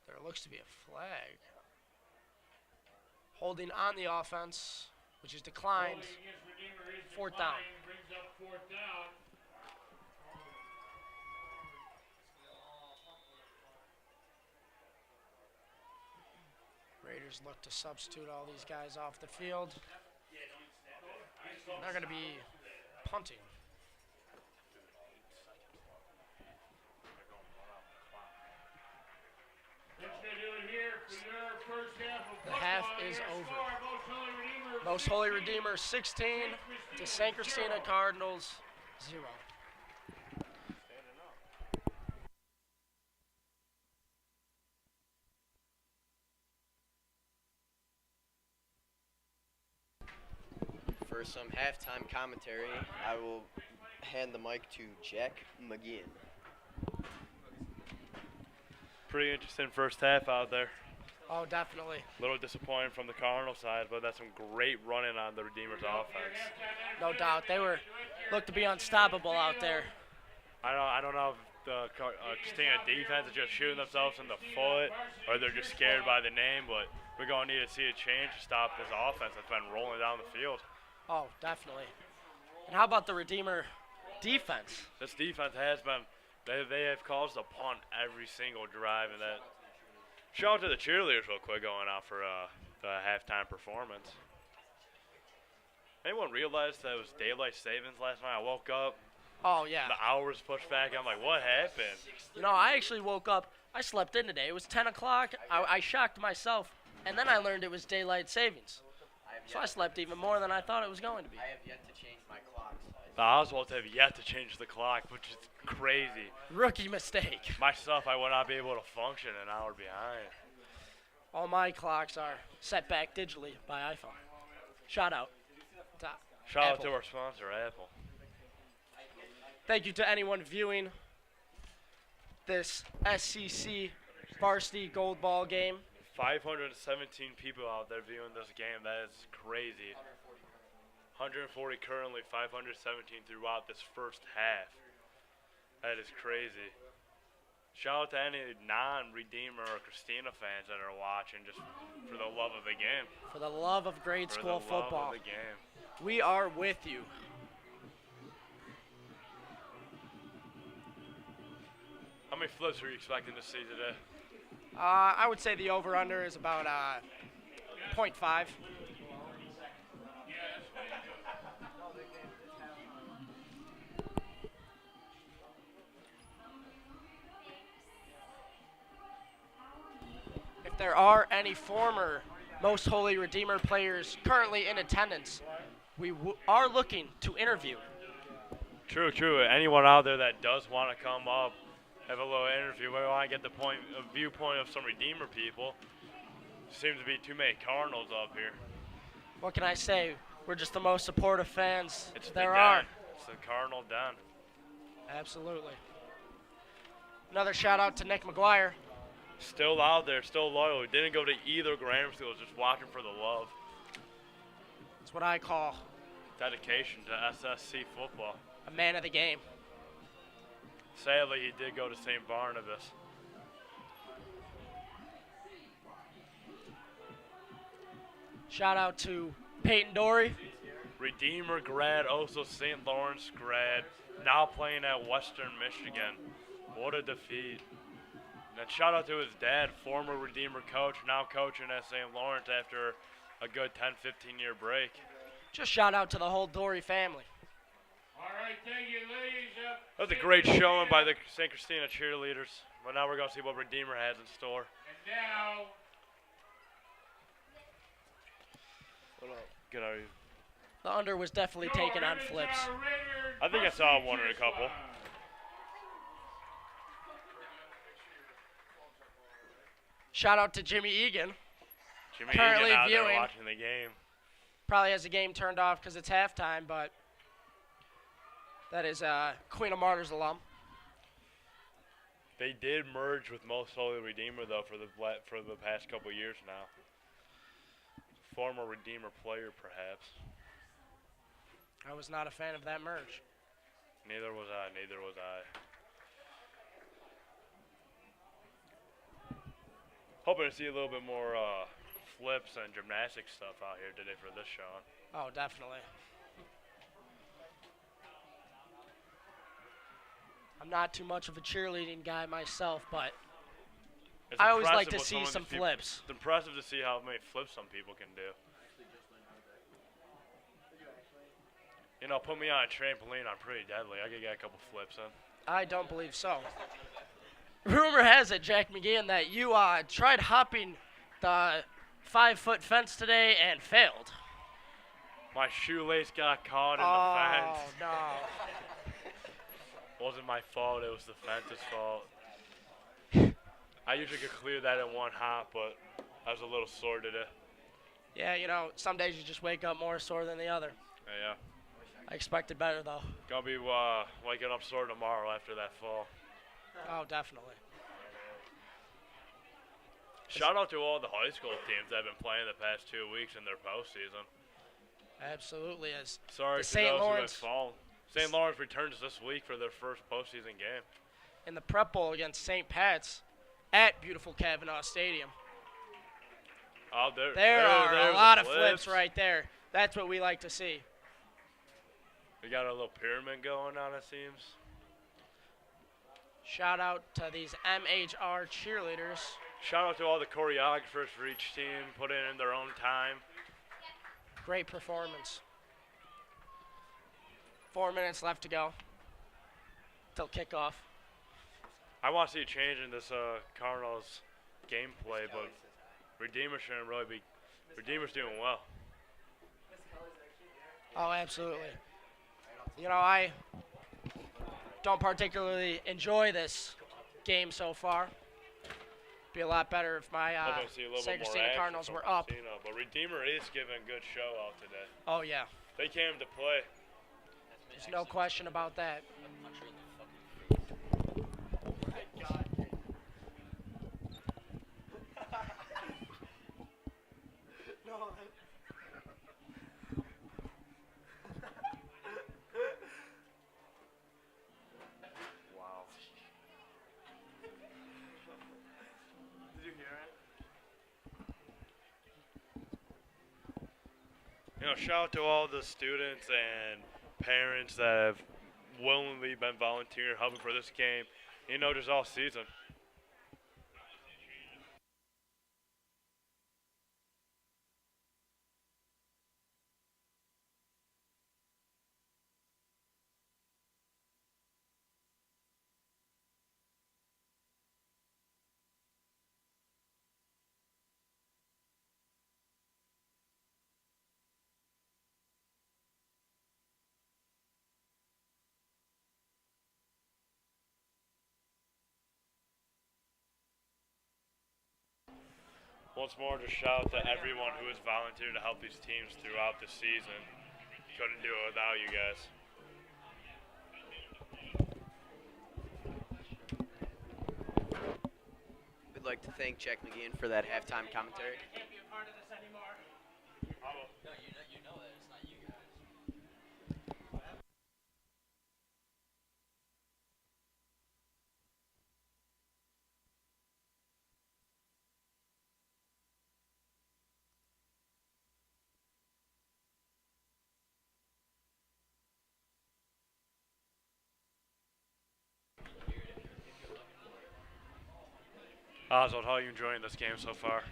There looks to be a flag. Holding on the offense, which is declined. Fourth down.
Brings up 4th down.
Raiders look to substitute all these guys off the field. They're going to be punting.
That's going to do it here for your first half of
The
football.
half is
Your
over.
score,
Most Holy Redeemer 16 to St. Christina Cardinals 0.
For some halftime commentary, I will hand the mic to Jack McGeehan.
Pretty interesting first half out there.
Oh, definitely.
A little disappointing from the Cardinal side, but that's some great running on the Redeemers offense.
No doubt. They looked to be unstoppable out there.
I don't know if the Christina defense is just shooting themselves in the foot or they're just scared by the name, but we're going to need to see a change to stop this offense that's been rolling down the field.
Oh, definitely. And how about the Redeemer defense?
This defense has been, they have caused a punt every single drive, and that. Shout out to the cheerleaders real quick going out for the halftime performance. Anyone realize that it was daylight savings last night? I woke up,
Oh, yeah.
the hour was pushed back. I'm like, what happened?
You know, I actually woke up. I slept in today. It was 10 o'clock. I shocked myself, and then I learned it was daylight savings. So I slept even more than I thought it was going to be.
I have yet to change my clock.
The Oswalds have yet to change the clock, which is crazy.
Rookie mistake.
Myself, I would not be able to function an hour behind.
All my clocks are set back digitally by iPhone. Shout out.
Shout out
Apple.
to our sponsor, Apple.
Thank you to anyone viewing this SCC varsity gold ball game.
517 people out there viewing this game. That is crazy. 140 currently, 517 throughout this first half. That is crazy. Shout out to any non-Redeemer or Christina fans that are watching just for the love of the game.
For the love of grade
For
school
the
football.
love of the game.
We are with you.
How many flips are you expecting to see today?
I would say the over-under is about 0.5. If there are any former Most Holy Redeemer players currently in attendance, we are looking to interview.
True, true. Anyone out there that does want to come up, have a little interview, we want to get the viewpoint of some Redeemer people. Seems to be too many Cardinals up here.
What can I say? We're just the most supportive fans
It's
there
the
are.
den. It's the Cardinal den.
Absolutely. Another shout out to Nick McGuire.
Still out there, still loyal. He didn't go to either Graham schools, just watching for the love.
That's what I call
Dedication to SSC football.
a man of the game.
Sadly, he did go to St. Barnabas.
Shout out to Peyton Dory.
Redeemer grad, also St. Laurence grad, now playing at Western Michigan. What a defeat. And shout out to his dad, former Redeemer coach, now coaching at St. Lawrence after a good 10-15 year break.
Just shout out to the whole Dory family.
All right, thank you, ladies.
That was a great showing by the St. Christina cheerleaders. But now we're going to see what Redeemer has in store.
And now,
Good are you?
The under was definitely taken on flips.
I think I saw one or a couple.
Shout out to Jimmy Egan.
Jimmy
Currently
Egan out there
viewing.
watching the game.
Probably has the game turned off because it's halftime, but that is Queen of Martyrs alum.
They did merge with Most Holy Redeemer though for the past couple years now. Former Redeemer player, perhaps.
I was not a fan of that merge.
Neither was I. Neither was I. Hoping to see a little bit more flips and gymnastics stuff out here today for this show.
Oh, definitely. I'm not too much of a cheerleading guy myself, but
It's
I always like
impressive
to
what
see
of
some
these people-
flips.
It's impressive to see how many flips some people can do. You know, put me on a trampoline, I'm pretty deadly. I could get a couple flips in.
I don't believe so. Rumor has it, Jack McGeehan, that you tried hopping the 5-foot fence today and failed.
My shoelace got caught in
Oh,
the fence.
no.
Wasn't my fault, it was the fence's fault. I usually could clear that in one hop, but I was a little sore today.
Yeah, you know, some days you just wake up more sore than the other.
Yeah.
I expected better, though.
Gonna be waking up sore tomorrow after that fall.
Oh, definitely.
Shout out to all the high school teams that have been playing the past 2 weeks in their postseason.
Absolutely. As
Sorry
the
to
St.
those
Lawrence
who have fallen. St. Lawrence returns this week for their first postseason game.
in the Prep Bowl against St. Pat's at beautiful Kavanaugh Stadium.
Oh,
There are a
there's
lot
the
of flips right there. That's what we like to see.
We got a little pyramid going on, it seems.
Shout out to these MHR cheerleaders.
Shout out to all the choreographers for each team, putting in their own time.
Great performance. 4 minutes left to go till kickoff.
I want to see a change in this Cardinals gameplay, but Redeemer shouldn't really be. Redeemer's doing well.
Oh, absolutely. You know, I don't particularly enjoy this game so far. Be a lot better if my
Hoping to see a little
St.
bit more
Christina
action
Cardinals
from
were up.
Christina, but Redeemer is giving a good show out today.
Oh, yeah.
They came to play.
There's no question about that.
Wow. Did you hear it? You know, shout out to all the students and parents that have willingly been volunteering, helping for this game. You know, just all season. Once more, just shout out to everyone who has volunteered to help these teams throughout the season. Couldn't do it without you guys.
We'd like to thank Jack McGeehan for that halftime commentary.
Can't be a part of this anymore.
No, you know that it's not you guys.
Oswald, how are you enjoying this game so far?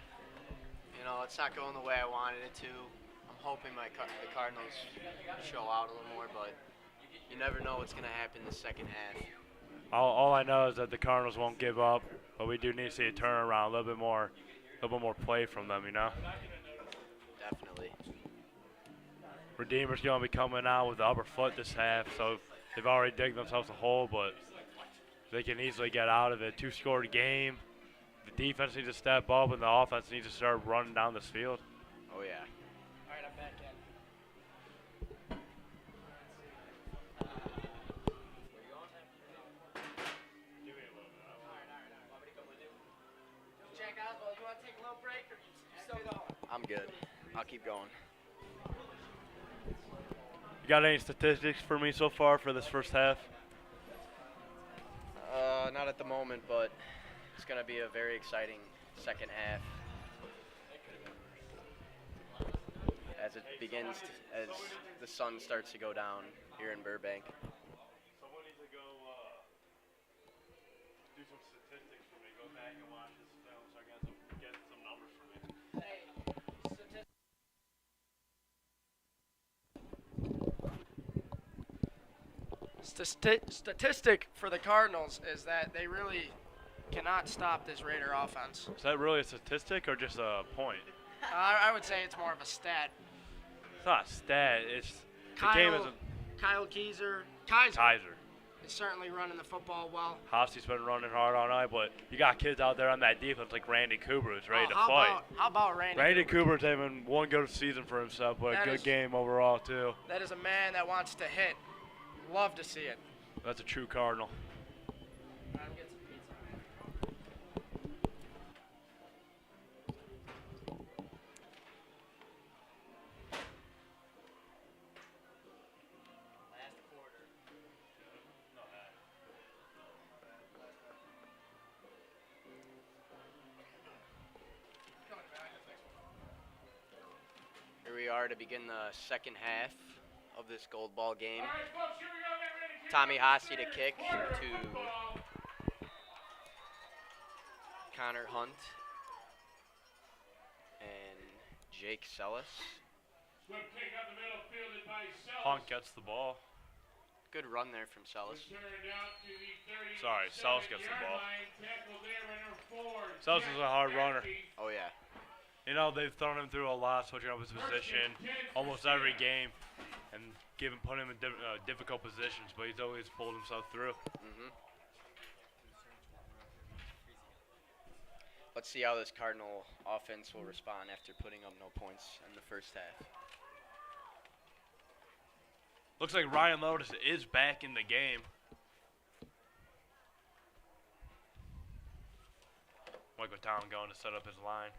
You know, it's not going the way I wanted it to. I'm hoping the Cardinals show out a little more, but you never know what's going to happen in the second half.
All I know is that the Cardinals won't give up, but we do need to see a turnaround, a little bit more play from them, you know?
Definitely.
Redeemer's going to be coming out with the upper foot this half, so they've already digged themselves a hole, but they can easily get out of it. 2-score game. The defense needs to step up, and the offense needs to start running down this field.
Oh, yeah.
All right, I'm back in. Jack Oswald, you want to take a little break, or you still going?
I'm good. I'll keep going.
You got any statistics for me so far for this first half?
Not at the moment, but it's going to be a very exciting second half. As it begins, as the sun starts to go down here in Burbank.
Someone needs to go do some statistics for me. Go back and watch this film so I can get some numbers for me.
Statistic for the Cardinals is that they really cannot stop this Raider offense.
Is that really a statistic or just a point?
I would say it's more of a stat.
It's not a stat. It's
Kyle,
the game isn't.
Kyle Kaiser is certainly running the football well.
Hosty's been running hard all night, but you got kids out there on that defense like Randy Cooper who's ready to
how
fight.
How about Randy?
Randy Cooper's having one good season for himself, but
That
a good
is-
game overall too.
That is a man that wants to hit. Love to see it.
That's a true Cardinal.
Here we are to begin the second half of this gold ball game.
All right, folks, here we go. Get ready to kick
Tommy
off
Hosty to
here.
kick
Quarter
to
football.
Connor Hunt Jake Sellis.
Swift kick up the middle, fielded by Sells.
Hunt gets the ball.
Good run there from Sellis.
Turned out to the 37
Sorry, Sells gets the ball.
line. Tackle there by number 4.
Sells is a hard runner.
Oh, yeah.
You know, they've thrown him through a lot, switching up his position almost every game and put him in difficult positions, but he's always pulled himself through.
Let's see how this Cardinal offense will respond after putting up no points in the first half.
Looks like Ryan Lotus is back in the game. Michael Town going to set up his line.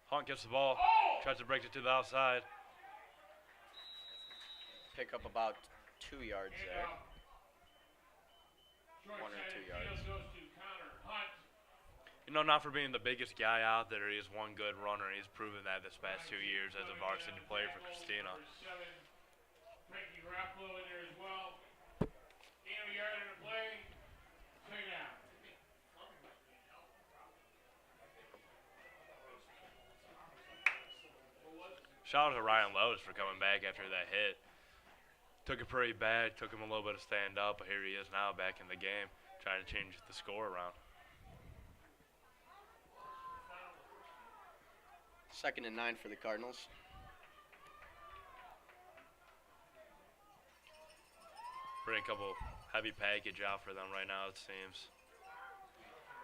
Hunt gets the ball, tries to break it to the outside.
Pick up about 2 yards there. 1 or 2 yards.
You know, not for being the biggest guy out there, he is one good runner. He's proven that this past 2 years as a varsity player for Christina.
Frankie Garofalo in there as well. Gain of a yard in the play. Stay down.
Shout out to Ryan Lowe's for coming back after that hit. Took it pretty bad, took him a little bit to stand up, but here he is now back in the game, trying to change the score around.
2nd and 9 for the Cardinals.
Bring a couple heavy package out for them right now, it seems.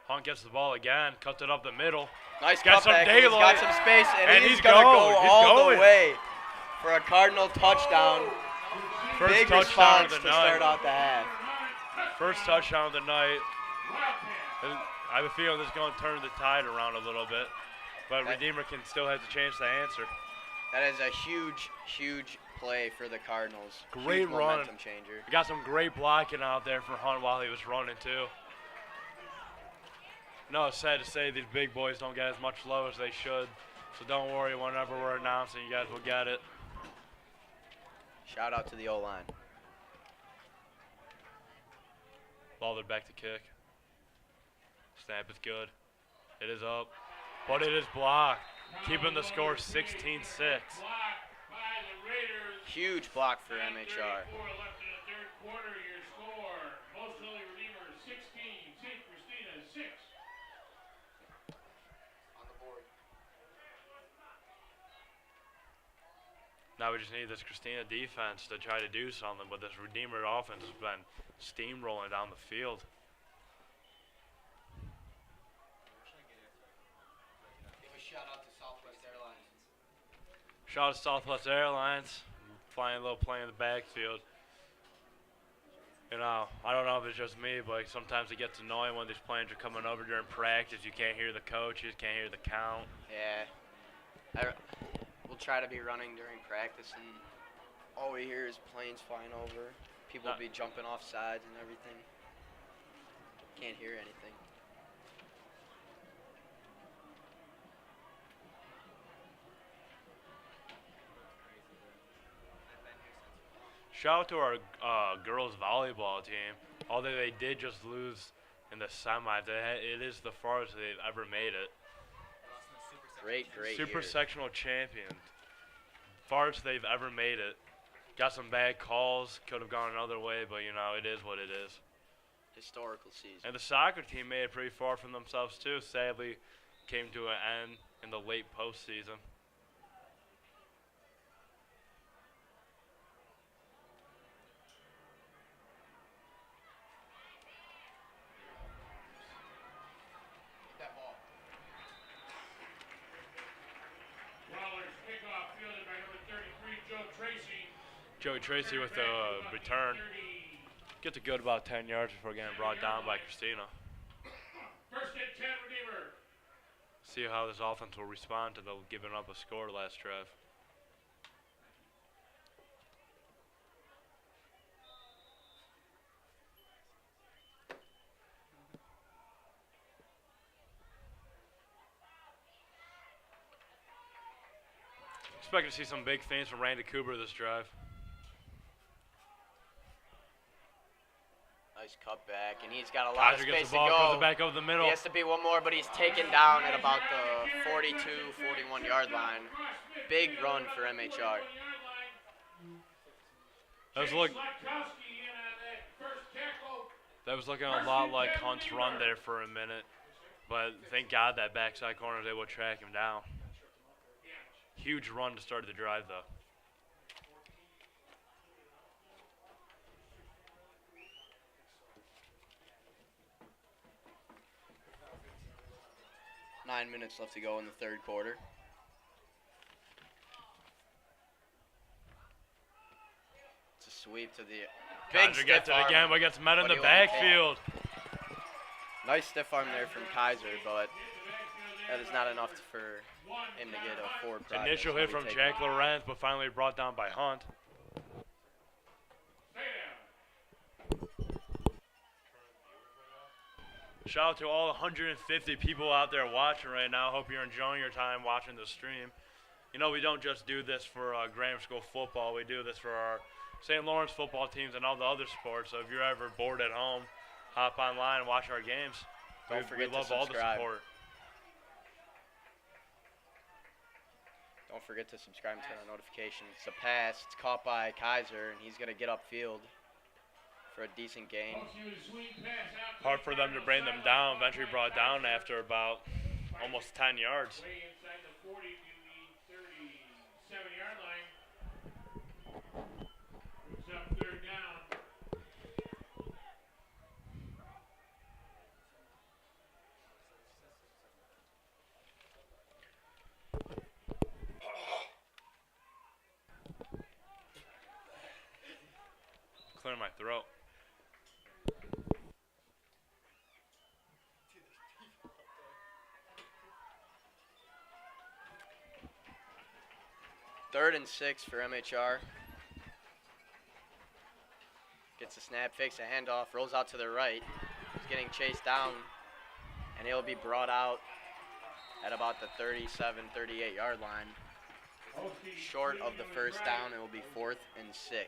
Hunt gets the ball again, cuts it up the middle.
Nice
Got some
cutback. He's
daylight.
got some space, and he's
going.
going to go
He's
all
going.
the way for a Cardinal touchdown.
First
Big
touchdown
response
of
to
the
start
night.
out the half.
First touchdown of the night. I have a feeling this is going to turn the tide around a little bit, but Redeemer can still has a chance to answer.
That is a huge, huge play for the Cardinals.
Great
Huge
run.
momentum changer.
We got some great blocking out there for Hunt while he was running too. No, it's sad to say these big boys don't get as much love as they should, so don't worry, whenever we're announcing, you guys will get it.
Shout out to the O-line.
Lawler back to kick. Snap is good. It is up, but it is blocked, keeping the score 16-6.
Huge block for MHR.
34 left in the third quarter. Your score: Most Holy Redeemer 16, St. Christina 6.
Now we just need this Christina defense to try to do something, but this Redeemer offense has been steamrolling down the field.
Shout out to Southwest Airlines.
Shout out to Southwest Airlines, flying a little plane in the backfield. You know, I don't know if it's just me, but sometimes it gets annoying when these planes are coming over during practice. You can't hear the coaches, can't hear the count.
Yeah. We'll try to be running during practice, and all we hear is planes flying over. People will be jumping off sides and everything. Can't hear anything.
Shout out to our girls volleyball team. Although they did just lose in the semis, it is the farthest they've ever made it.
Great
Super
year.
sectional champion. Farthest they've ever made it. Got some bad calls. Could have gone another way, but you know, it is what it is.
Historical season.
And the soccer team made it pretty far from themselves too. Sadly, came to an end in the late postseason. Joey Tracy with the return. Gets a good about 10 yards before getting brought down by Christina.
First and 10, Redeemer.
See how this offense will respond to the giving up a score last drive. Expect to see some big things from Randy Cooper this drive.
Nice cutback, and he's got a lot of
Kaiser
space
gets the ball,
to
goes
go.
it back over the middle.
He has to be one more, but he's taken down at about the 42, 41-yard line. Big run for MHR.
That was looking a lot like Hunt's run there for a minute, but thank God that backside corner was able to track him down. Huge run to start the drive, though.
Nine minutes left to go in the third quarter. It's a sweep to the big
Kaiser
stiff
gets it
arm,
again, but gets met in
but
the
he won't take it.
backfield.
Nice stiff arm there from Kaiser, but that is not enough for him to get a forward progress.
Initial hit from Jack Laurence, but finally brought down by Hunt. Shout out to all 150 people out there watching right now. Hope you're enjoying your time watching the stream. You know, we don't just do this for grammar school football. We do this for our St. Lawrence football teams and all the other sports. So if you're ever bored at home, hop online and watch our games.
Don't forget
we love
to
all the
subscribe.
support.
Don't forget to subscribe and turn on notifications. It's a pass. It's caught by Kaiser, and he's going to get upfield for a decent gain.
Hard for them to bring them down. Eventually brought down after about almost 10 yards. Clear my throat.
Third and 6 for MHR. Gets a snap, fakes a handoff, rolls out to the right. He's getting chased down, and he'll be brought out at about the 37, 38-yard line. Short of the first down, it will be 4th and 6.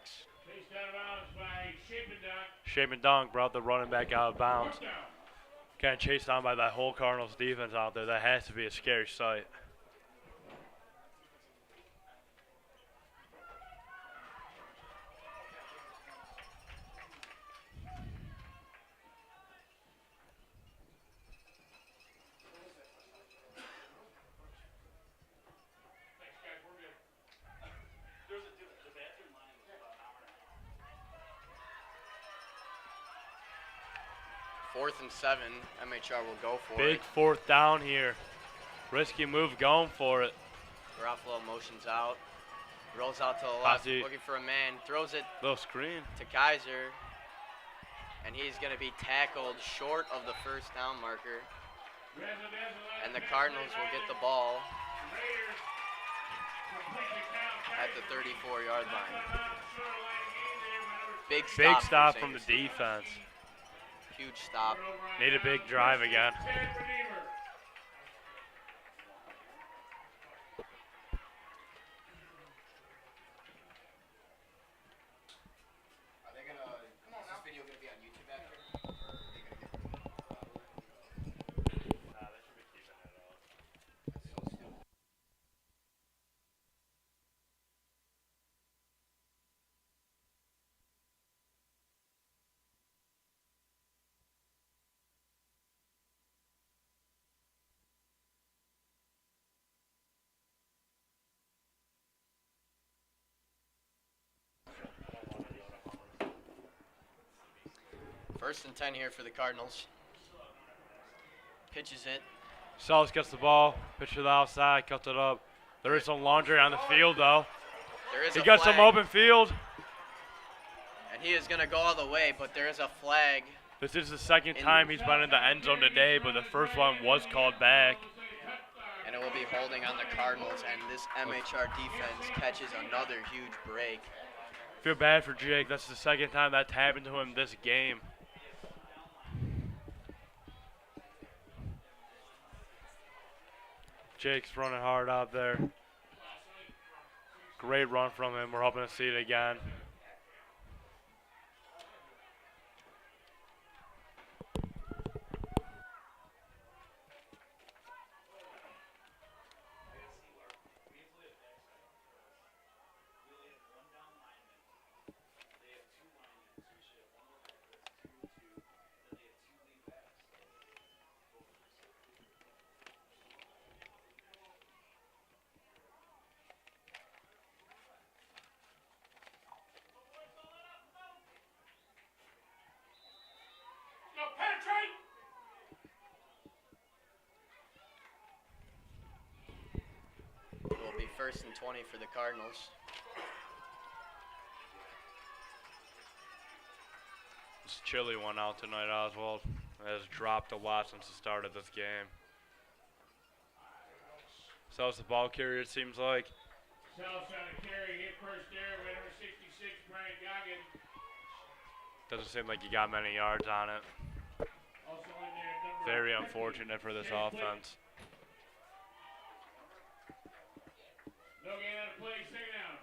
Shapen Dunk brought the running back out of bounds. Getting chased down by that whole Cardinals defense out there. That has to be a scary sight.
Fourth and 7, MHR will go for
Big
it.
fourth down here. Risky move, going for it.
Garofalo motions out, rolls out to the left,
Posse.
looking for a man, throws it
Little screen.
to Kaiser, and he's going to be tackled short of the first down marker. And the Cardinals will get the ball at the 34-yard line. Big stop
from the defense.
Huge stop.
Need a big drive again.
First and 10 here for the Cardinals. Pitches it.
Sells gets the ball, pitch to the outside, cuts it up. There is some laundry on the field, though.
There is
He
a
got
flag,
some open field.
and he is going to go all the way, but there is a flag.
This is the second time he's been in the end zone today, but the first one was called back.
And it will be holding on the Cardinals, and this MHR defense catches another huge break.
Feel bad for Jake. That's the second time that's happened to him this game. Jake's running hard out there. Great run from him. We're hoping to see it again.
first and 20 for the Cardinals.
It's a chilly one out tonight, Oswald. It has dropped a lot since the start of this game. So it's the ball carrier, it seems like.
Self's on a carry, hit first there by number 66, Brian Goggin.
Doesn't seem like you got many yards on it.
Also in there, number
Very
50,
unfortunate for this
Jake Blake.
offense.
No gain on the play, second down.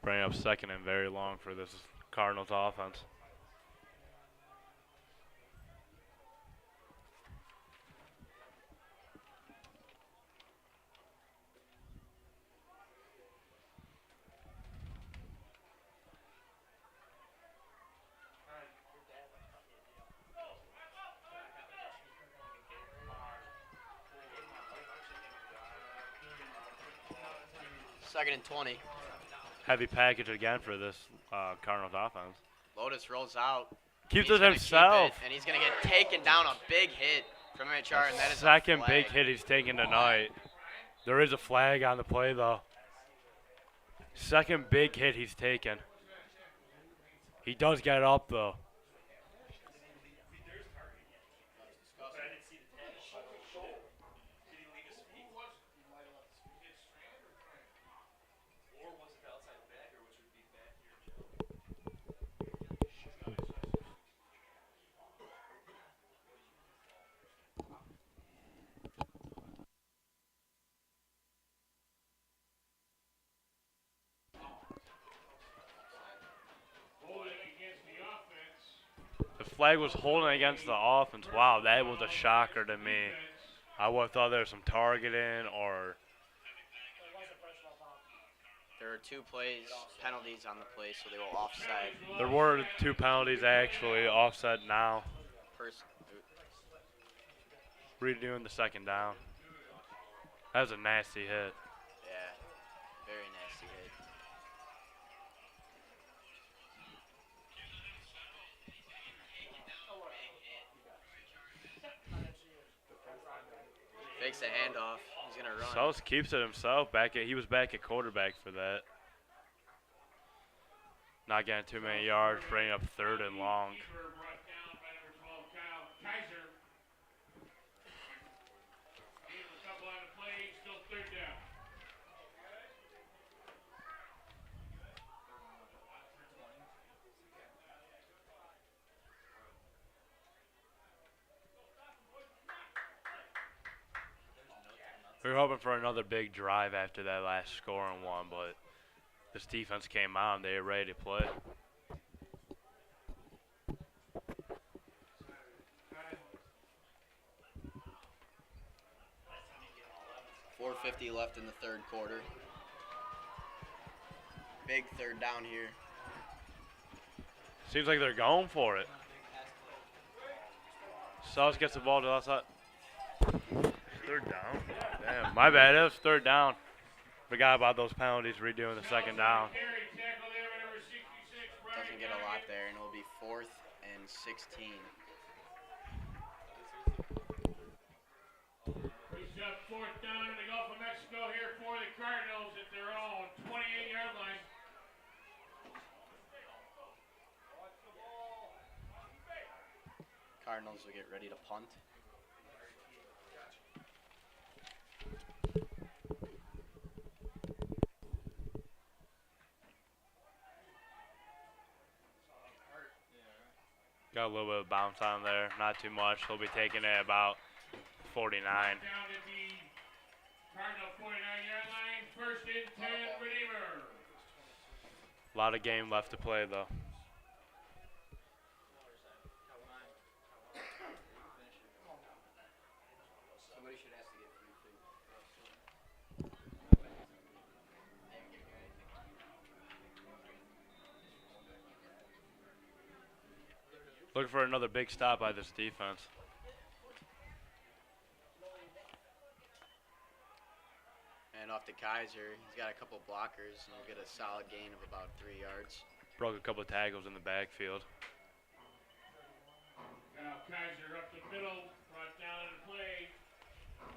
Bringing up second and very long for this Cardinals offense.
Second and 20.
Heavy package again for this Cardinals offense.
Lotus rolls out.
Keeps
He's
it
gonna keep
himself.
and he's going to get taken down a big hit from HR, and that is
Second
a
big
flag.
hit he's taking tonight. There is a flag on the play, though. Second big hit he's taken. He does get up, though. The flag was holding against the offense. Wow, that was a shocker to me. I would have thought there was some targeting or
There are 2 penalties on the play, so they will offside.
there were 2 penalties actually. Offset now. Redoing the second down. That was a nasty hit.
Yeah, very nasty hit. Fakes the handoff. He's gonna run.
Sus keeps it himself. He was back at quarterback for that. Not getting too many yards, bringing up third and long.
Keeper brought down by number 12, Kyle Kaiser. Gave him a couple on the play, still third down.
We were hoping for another big drive after that last scoring one, but this defense came out and they were ready to play.
.450 left in the third quarter. Big third down here.
Seems like they're going for it. Sus gets the ball to the outside. Third down. Damn, my bad. It was third down. Forgot about those penalties redoing the second down.
Carry tackle there by number 66, Brian
Doesn't get a lot
Goggin.
there, and it'll be 4th and 16.
He's up fourth down in the Gulf of Mexico here for the Cardinals at their own 28-yard line.
Cardinals will get ready to punt.
Got a little bit of bounce on there, not too much. He'll be taking it about 49.
Down to the Cardinal 49-yard line, first and 10, Redeemer.
A lot of game left to play, though.
Somebody should ask to get free food.
Looking for another big stop by this defense.
And off to Kaiser. He's got a couple blockers, and he'll get a solid gain of about 3 yards.
Broke a couple of tackles in the backfield.
Now Kaiser up the middle, brought down in play.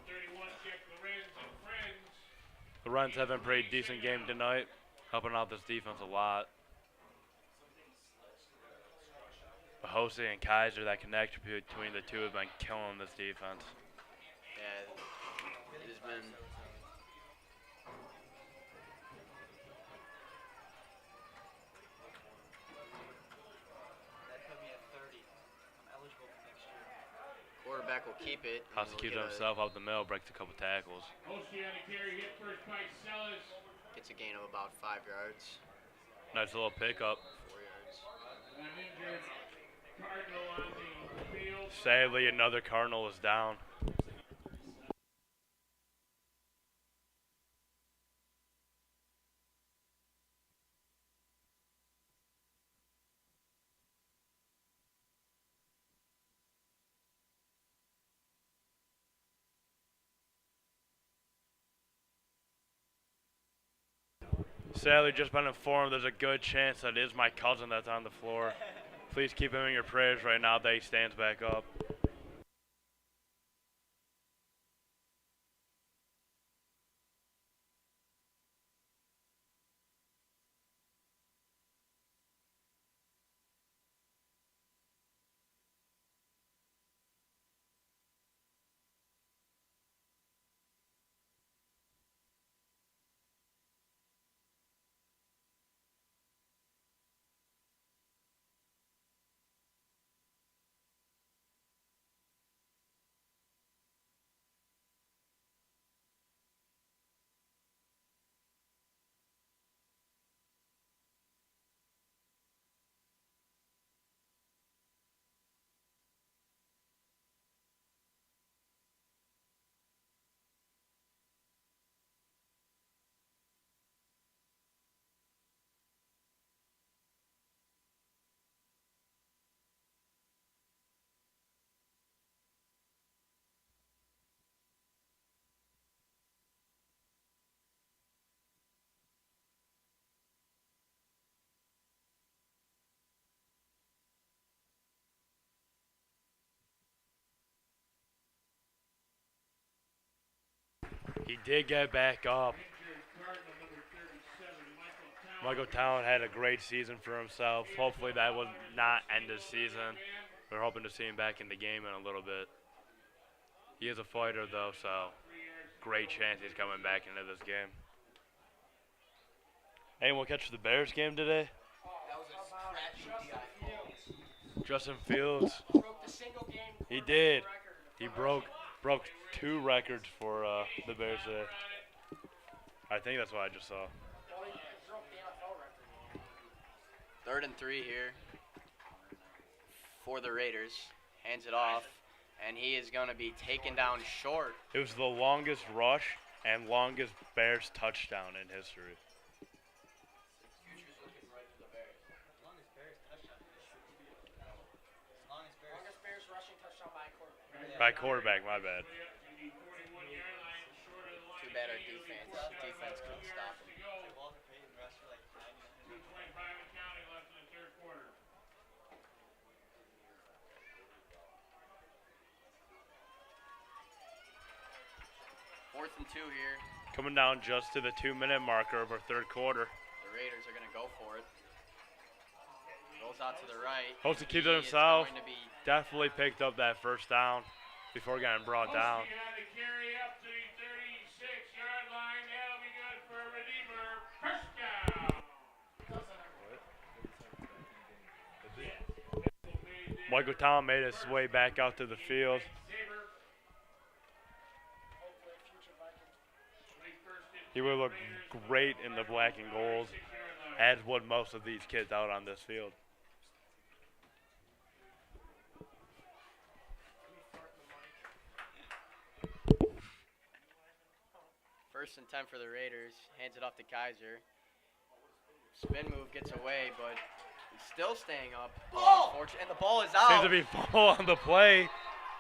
31 check Laurence and friends.
Laurence having a pretty decent game tonight, helping out this defense a lot. But Jose and Kaiser, that connection between the two, have been killing this defense.
Yeah, it has been.
That put me at 30. I'm eligible for next year.
Quarterback will keep it. and
Has to
we'll
keep
get
himself out the middle, breaks a couple tackles.
Oshie on the carry, hit first by Sellis.
Gets a gain of about 5 yards.
Nice little pickup.
4 yards.
An injured Cardinal on the field.
Sadly, another Cardinal is down. Sadly, just been informed there's a good chance that is my cousin that's on the floor. Please keep him in your prayers right now that he stands back up. He did get back up. Michael Town had a great season for himself. Hopefully that will not end his season. We're hoping to see him back in the game in a little bit. He is a fighter though, so great chance he's coming back into this game. Anyone catch the Bears game today?
That was a scratchy DI.
Justin Fields.
Broke the single game.
He did. He broke 2 records for the Bears today. I think that's what I just saw.
3rd and 3 here for the Raiders. Hands it off, and he is going to be taken down short.
It was the longest rush and longest Bears touchdown in history. By quarterback, my bad.
Too bad our defense couldn't stop him. Fourth and 2 here.
Coming down just to the 2-minute marker of our 3rd quarter.
The Raiders are going to go for it. Goes out to the right.
Hopes to keep
He
it
is
himself.
going to be
Definitely picked up that first down before getting brought down.
Oshie on the carry up to the 36-yard line. That'll be good for a Redeemer. First down.
Michael Tom made his way back out to the field. He would look great in the black and gold, as would most of these kids out on this field.
First and 10 for the Raiders. Hands it off to Kaiser. Spin move gets away, but he's still staying up. And the ball is out.
Seems to be ball on the play.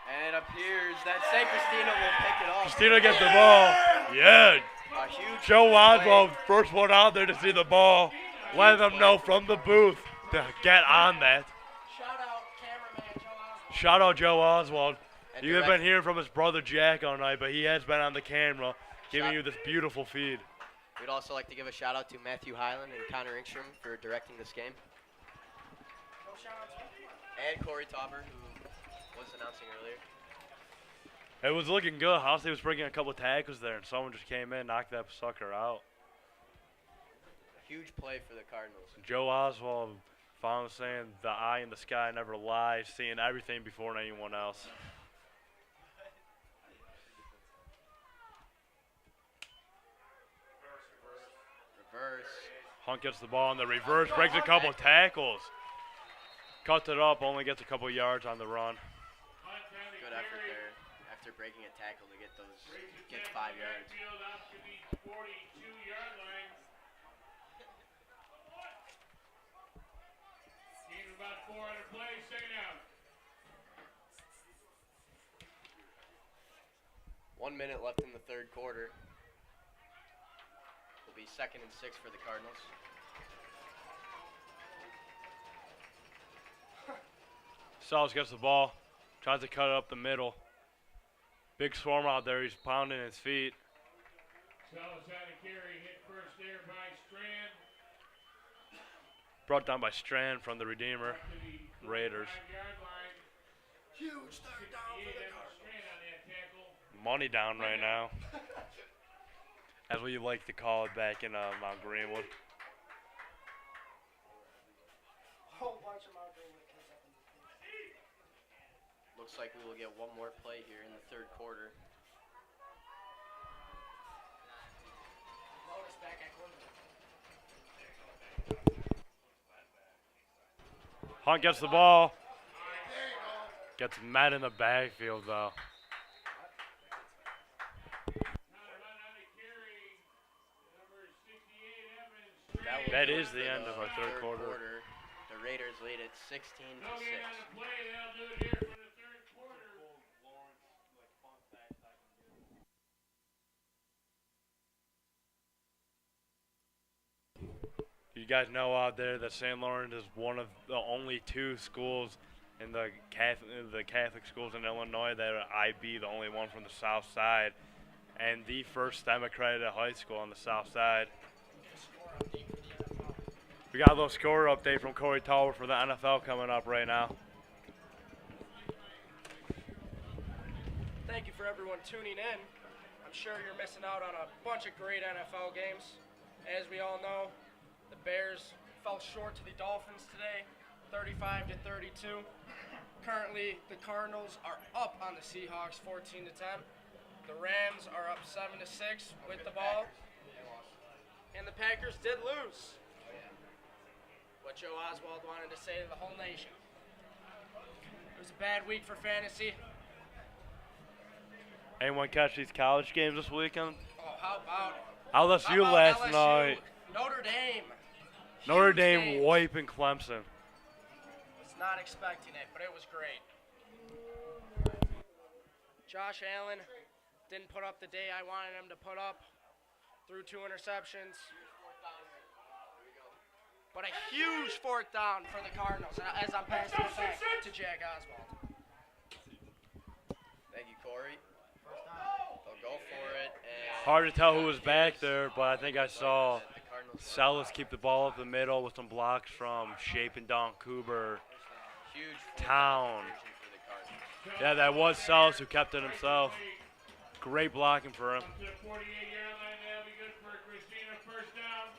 And it appears that St. Christina will pick it up.
Christina gets the ball. Yeah.
A huge
Joe Oswald,
play.
first one out there to see the ball. Let them know from the booth to get on that.
Shout out cameraman Joe Oswald.
Shout out Joe Oswald.
And
You have
direct-
been hearing from his brother Jack all night, but he has been on the camera giving you this beautiful feed.
We'd also like to give a shout out to Matthew Highland and Connor Ingstrom for directing this game. And Corey Tauber, who was announcing earlier.
It was looking good. House was breaking a couple of tackles there, and someone just came in, knocked that sucker out.
Huge play for the Cardinals.
Joe Oswald finally saying the eye in the sky never lies, seeing everything before anyone else.
Reverse.
Hunt gets the ball in the reverse, breaks a couple of tackles. Cuts it up, only gets a couple of yards on the run.
Good effort there after breaking a tackle to get 5 yards.
About 400 plays, second down.
1 minute left in the third quarter. Will be 2nd and 6 for the Cardinals.
Salas gets the ball, tries to cut it up the middle. Big swarm out there, he's pounding his feet.
Salas had a carry, hit first there by Strand.
Brought down by Strand from the Redeemer Raiders.
Huge third down for the Cardinals.
Money down right now, as we like to call it back in Mount Greenwood.
Whole bunch of Mount Greenwood kids up in this place.
Looks like we will get one more play here in the third quarter.
Lotus back at quarterback.
Hunt gets the ball. Gets mad in the backfield though. That is the end of our third quarter.
The Raiders lead at 16 to 6.
You guys know out there that St. Laurence is one of the only 2 schools in the Catholic schools in Illinois that are IB, the only one from the South Side, and the first STEM accredited high school on the South Side. We got a little score update from Corey Tauber for the NFL coming up right now.
Thank you for everyone tuning in. I'm sure you're missing out on a bunch of great NFL games. As we all know, the Bears fell short to the Dolphins today, 35 to 32. Currently, the Cardinals are up on the Seahawks, 14 to 10. The Rams are up 7 to 6 with the ball, and the Packers did lose. What Joe Oswald wanted to say to the whole nation. It was a bad week for fantasy.
Anyone catch these college games this weekend?
Oh, how about
LSU last night.
Notre Dame.
Notre
Huge
Dame
game.
wiping Clemson.
Was not expecting it, but it was great. Josh Allen didn't put up the day I wanted him to put up. Threw 2 interceptions. But a huge 4th down for the Cardinals as I'm passing it back to Jack Oswald.
Thank you, Corey. They'll go for it. And
Hard to tell who was back there, but I think I saw Salas keep the ball up the middle with some blocks from Shape and Don Cooper.
huge
Town.
for the Cardinals.
Yeah, that was Salas who kept it himself. Great blocking for him.
To the 48-yard line, that'll be good for Christina, first down.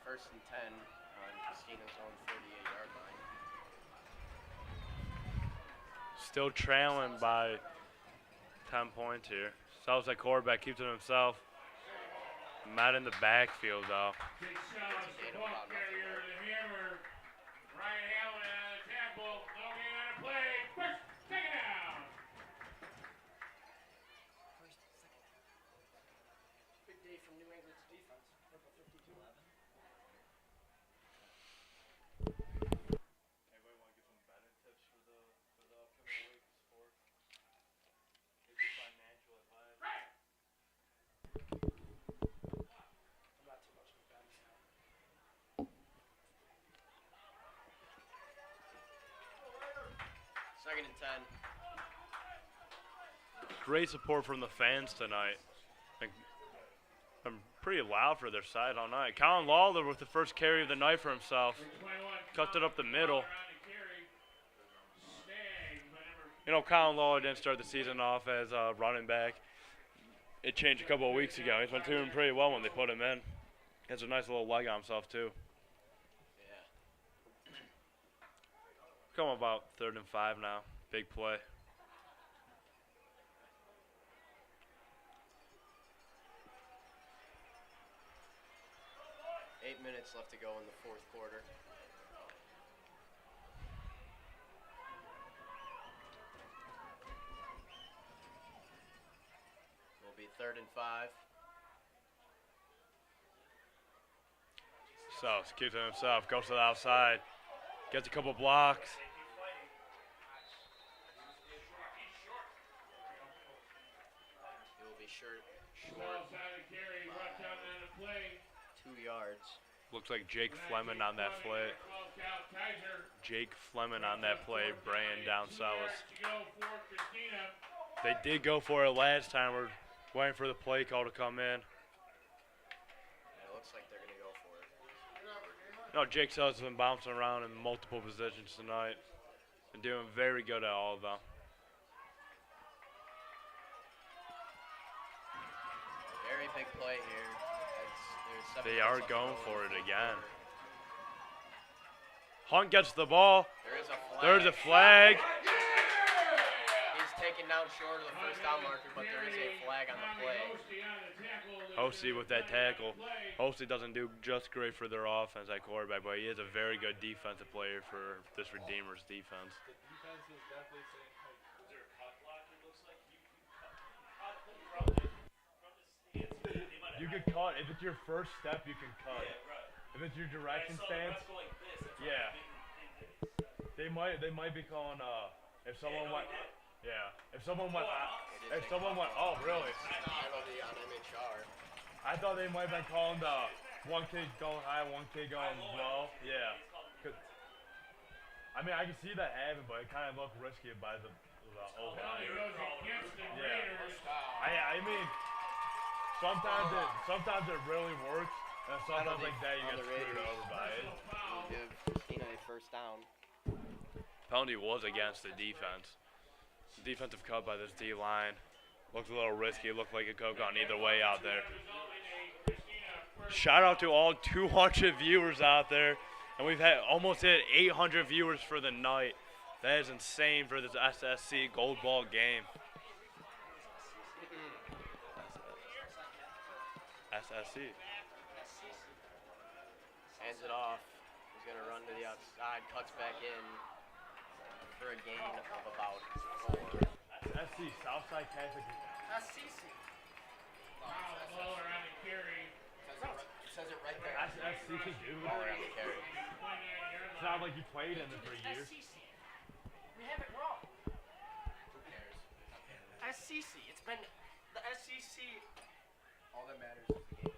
First and 10 on Christina's own 48-yard line.
Still trailing by 10 points here. Salas at quarterback, keeps it himself. Matt in the backfield though.
Big Salas, the ball carrier, the hammer. Ryan Allen on the tackle. No gain on the play. First, second down.
Big day from New England's defense. Purple 52.
Anybody want to give some betting tips for the upcoming week of sports? If you find
Second and 10.
Great support from the fans tonight. I'm pretty loud for their side all night. Colin Lawler with the first carry of the night for himself. Cut it up the middle. You know, Colin Lawler didn't start the season off as a running back. It changed a couple of weeks ago. He's been doing pretty well when they put him in. He has a nice little leg on himself, too.
Yeah.
Come about 3rd and 5 now. Big play.
Eight minutes left to go in the fourth quarter. Will be 3rd and 5.
So, keeps it himself. Goes to the outside. Gets a couple blocks.
He will be short. 2 yards.
Looks like Jake Fleming on that play. Jake Fleming on that play, bringing down Salas. They did go for it last time. We're waiting for the play call to come in.
Yeah, it looks like they're going to go for it.
No, Jake Salas has been bouncing around in multiple positions tonight and doing very good at all of them.
Very big play here.
They are going for it again. Hunt gets the ball.
There is a flag.
There's a flag.
He's taken down short of the first down marker, but there is a flag on the play.
Hosey with that tackle. Hosey doesn't do just great for their offense at quarterback, but he is a very good defensive player for this Redeemers defense.
The defense is definitely saying,
Is there a cut block it looks like? You can cut from the stance. They might
You
have
can cut. If it's your first step, you can cut.
Yeah, right.
If it's your direction
I saw the
stance,
refs go like this. That's why
yeah.
they did.
They might be calling if someone
no,
went
he did.
yeah, if someone went
It is
if
a
someone went oh really?
penalty on MHR.
I thought they might have been calling the one kid going high, one kid going low. Yeah. 'Cause- I mean, I can see that happen, but it kind of looked risky by the old guy. Yeah. I mean, sometimes it really works, and sometimes like that you
on
get
the
screwed
Raiders.
over by it.
We'll give Christina a first down.
Penalty was against the defense. Defensive cut by this D line. Looked a little risky. It looked like it could have gone either way out there. Shout out to all 200 viewers out there. And we've had almost hit 800 viewers for the night. That is insane for this SSC Gold Ball game. SSC.
Hands it off. He's going to run to the outside, cuts back in for a gain of about 4.
SC, Southside Catholic.
SCC. Says it right there.
SCC, dude.
Baller on the carry.
It's not like you played in it for years.
SCC. We have it wrong.
Who cares?
SCC. It's been the SCC.
All that matters is the game.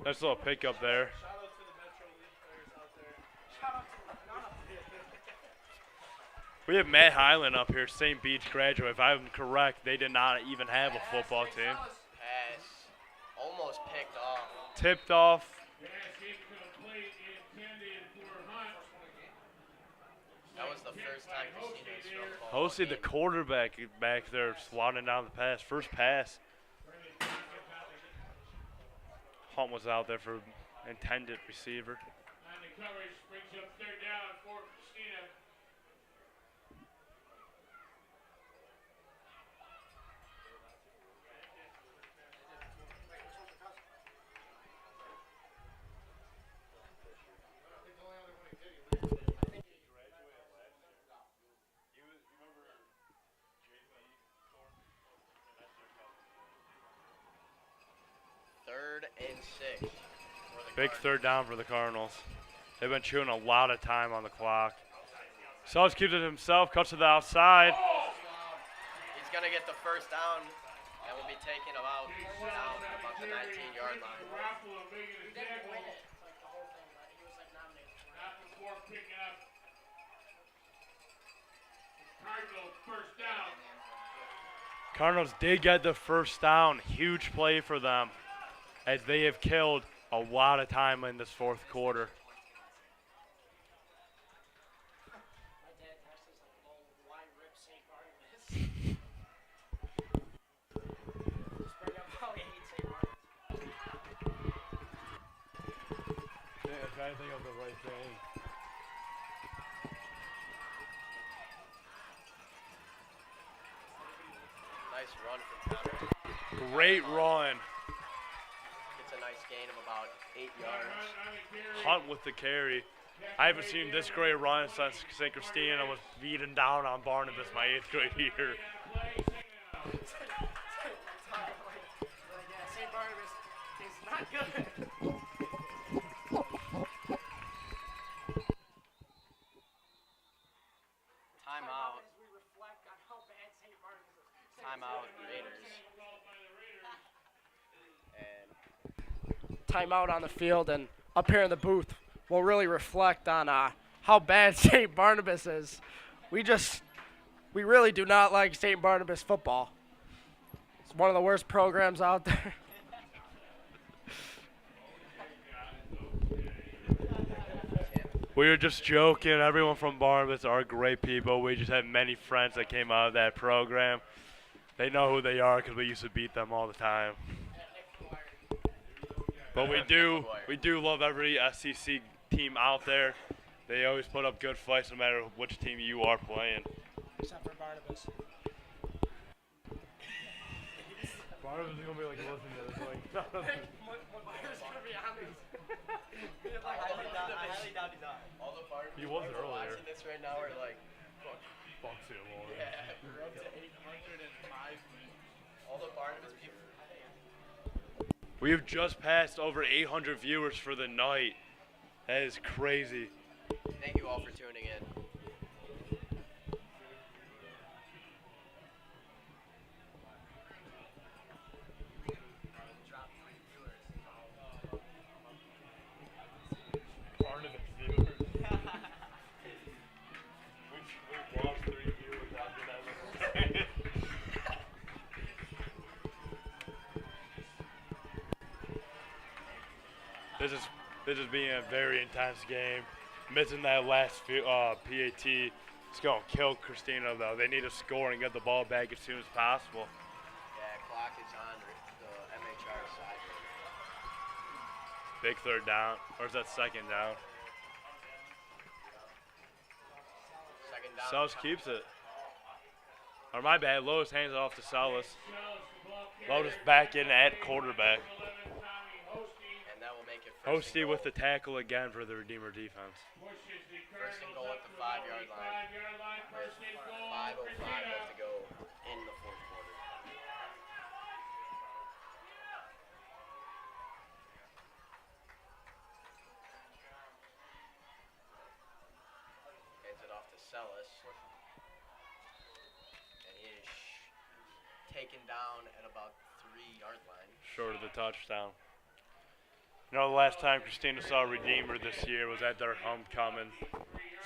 Nice little pickup there.
shout out to the Metro League players out there.
Shout out to
We have Matt Highland up here, St. Beach graduate. If I'm correct, they did not even have a football team.
Pass. Almost picked off.
Tipped off.
That was the first time Christina has thrown the ball.
Hosey, the quarterback back there, swatting down the pass. First pass. Hunt was out there for intended receiver.
And the coverage brings up 3rd down for Christina.
Third and 6.
Big 3rd down for the Cardinals. They've been chewing a lot of time on the clock. Sells keeps it himself, cuts to the outside.
He's going to get the first down and will be taken about the 19-yard line.
He didn't win it like the whole thing, but he was like nominated.
Not before picking up Cardinal first down.
Cardinals did get the first down. Huge play for them as they have killed a lot of time in this fourth quarter.
My dad dressed as like a little wine rip St. Barnabas. Just bring up how he hates St. Barnabas.
Yeah, trying to think of the right thing.
Nice run from Connor.
Great run.
It's a nice gain of about 8 yards.
Hunt with the carry. I haven't seen this great run since St. Christina was beaten down on Barnabas my 8th grade year.
St. Barnabas is not good.
Timeout.
As we reflect on how bad St. Barnabas is.
Timeout, Raiders. And
Timeout on the field, and up here in the booth, we'll really reflect on how bad St. Barnabas is. We really do not like St. Barnabas football. It's one of the worst programs out there.
We were just joking. Everyone from Barnabas are great people. We just had many friends that came out of that program. They know who they are because we used to beat them all the time. But we do love every SCC team out there. They always put up good fights no matter which team you are playing.
Except for Barnabas.
Barnabas is gonna be like listening to this. Like,
Barnabas is going to be on this.
I highly doubt he's on. All the Barnabas
He wasn't
people
earlier.
watching this right now are like,
fuck you, Laurence.
yeah, we're up to 805. All the Barnabas people.
We have just passed over 800 viewers for the night. That is crazy.
Thank you all for tuning in.
Barnabas viewers. We've lost 3 viewers after that. This is being a very intense game. Missing that last PAT is going to kill Christina, though. They need to score and get the ball back as soon as possible.
Yeah, clock is on the MHR side.
Big third down. Or is that second down?
Second down.
Salas keeps it. Or my bad, Lois hands it off to Salas. Lotus back in at quarterback.
And that will make it
Hosty with the tackle again for the Redeemer defense.
first and goal at the 5-yard line. With 5:05 left to go in the fourth quarter. Hands it off to Celis. And he is taken down at about 3-yard line.
Short of the touchdown. You know, the last time Christina saw Redeemer this year was at their homecoming.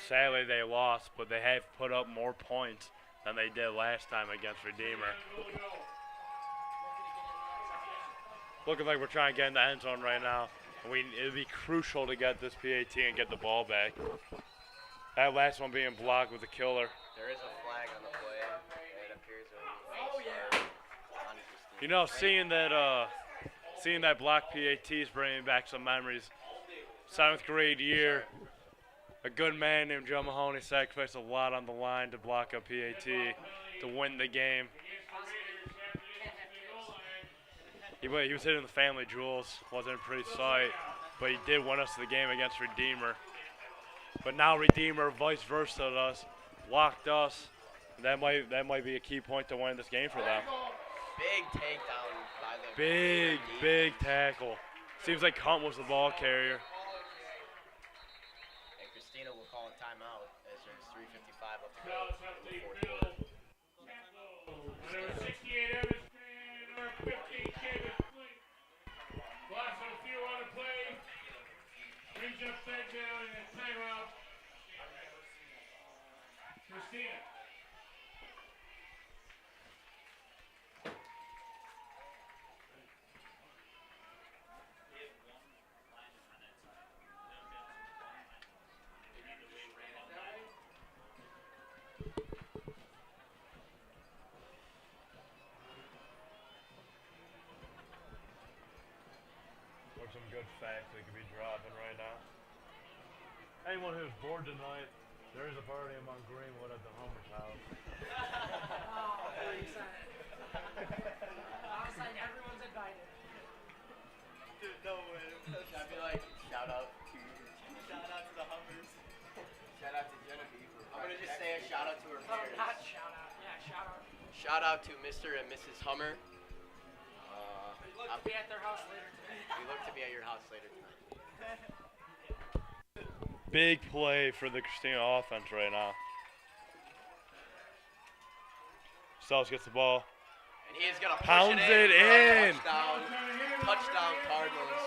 Sadly, they lost, but they have put up more points than they did last time against Redeemer. Looking like we're trying to get in the end zone right now. It would be crucial to get this PAT and get the ball back. That last one being blocked with a killer.
There is a flag on the play. It appears it was on Christina.
You know, seeing that block PAT is bringing back some memories. 7th grade year, a good man named Joe Mahoney sacrificed a lot on the line to block a PAT to win the game. He was hitting the family jewels, wasn't a pretty sight, but he did win us the game against Redeemer. But now Redeemer, vice versa to us, blocked us. That might be a key point to win this game for them.
Big takedown by the
Big tackle. Seems like Hunt was the ball carrier.
And Christina will call a timeout as there's 3:55 left to go in the fourth quarter.
Number 68 Evans, number 15 David Flint. Lost a few on the play. Brings up third down and a timeout. Christina.
some good facts they could be dropping right now. Anyone who's bored tonight, there is a party in Greenwood at the Hummer's house.
Oh, you said it. I was like, everyone's invited.
Dude, no way. I'd be like, shout out to the Hummers. Shout out to Genevieve. I'm gonna just say a shout out to her
Oh,
parents.
not shout out. Yeah, shout out.
Shout out to Mr. and Mrs. Hummer.
We look to be at their house later today.
We look to be at your house later tonight.
Big play for the Christina offense right now. Stells gets the ball.
And he is gonna push
Pounds
it
it
in.
in.
Touchdown Cardinals.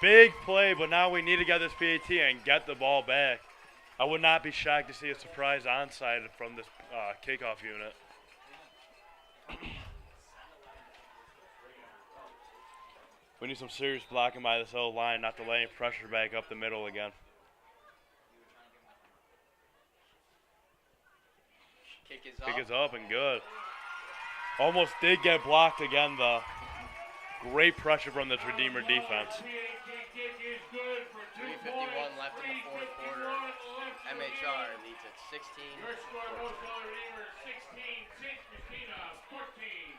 Big play, but now we need to get this PAT and get the ball back. I would not be shocked to see a surprise onside from this kickoff unit. We need some serious blocking by this O-line, not to lay any pressure back up the middle again.
Kick
is up and good. Almost did get blocked again, though. Great pressure from this Redeemer defense.
3:51 left in the fourth quarter. MHR leads at 16.
Your score, Roseville Redeemer 16, St. Christina 14.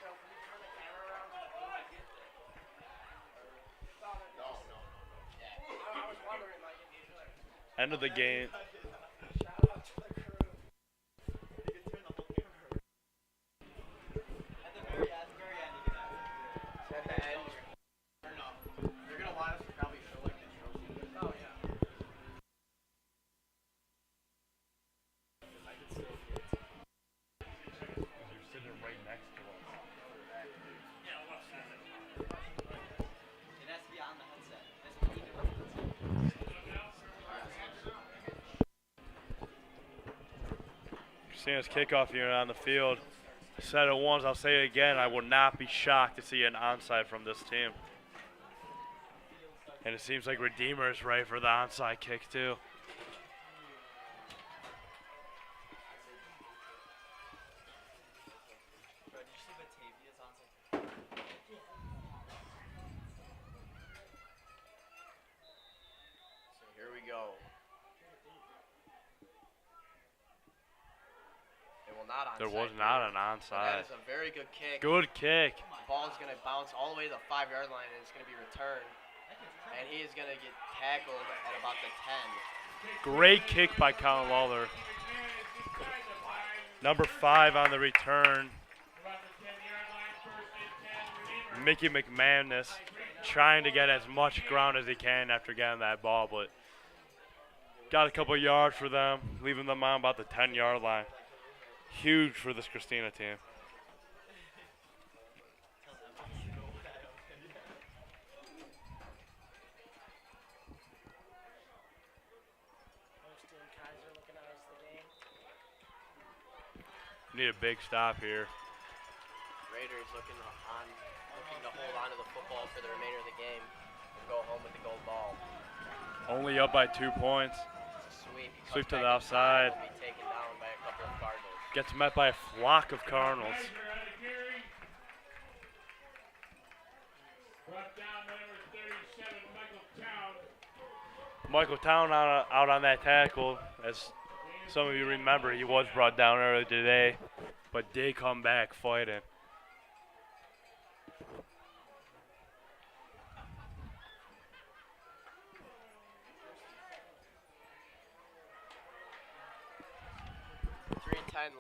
Joe, can you turn the camera around so that we can get there?
No.
I was wondering, like, if you could.
End of the game.
Shout out to the crew.
At the end. They're gonna want us to probably show like the trophy.
Oh, yeah.
You're sitting right next to us.
Yeah, what's that?
It has to be on the headset.
Christina's kickoff unit on the field. I said it once, I'll say it again. I will not be shocked to see an onside from this team. And it seems like Redeemer is ready for the onside kick, too.
So here we go. It will not onside.
There was not an
That
onside.
is a very good kick.
Good kick.
Ball is going to bounce all the way to the 5-yard line, and it's going to be returned. And he is going to get tackled at about the 10.
Great kick by Colin Lawler. Number 5 on the return. Mickey McManus trying to get as much ground as he can after getting that ball, but got a couple yards for them, leaving them on about the 10-yard line. Huge for this Christina team.
Hosting Kaiser looking to ice the game.
Need a big stop here.
Raiders looking to hold on to the football for the remainder of the game and go home with the gold ball.
Only up by 2 points.
It's a sweep. He
Sweep
cuts
to
back
the outside.
inside, will be taken down by a couple of Cardinals.
Gets met by a flock of Cardinals.
Brought down number 37, Michael Town.
Michael Town out on that tackle. As some of you remember, he was brought down earlier today, but did come back fighting.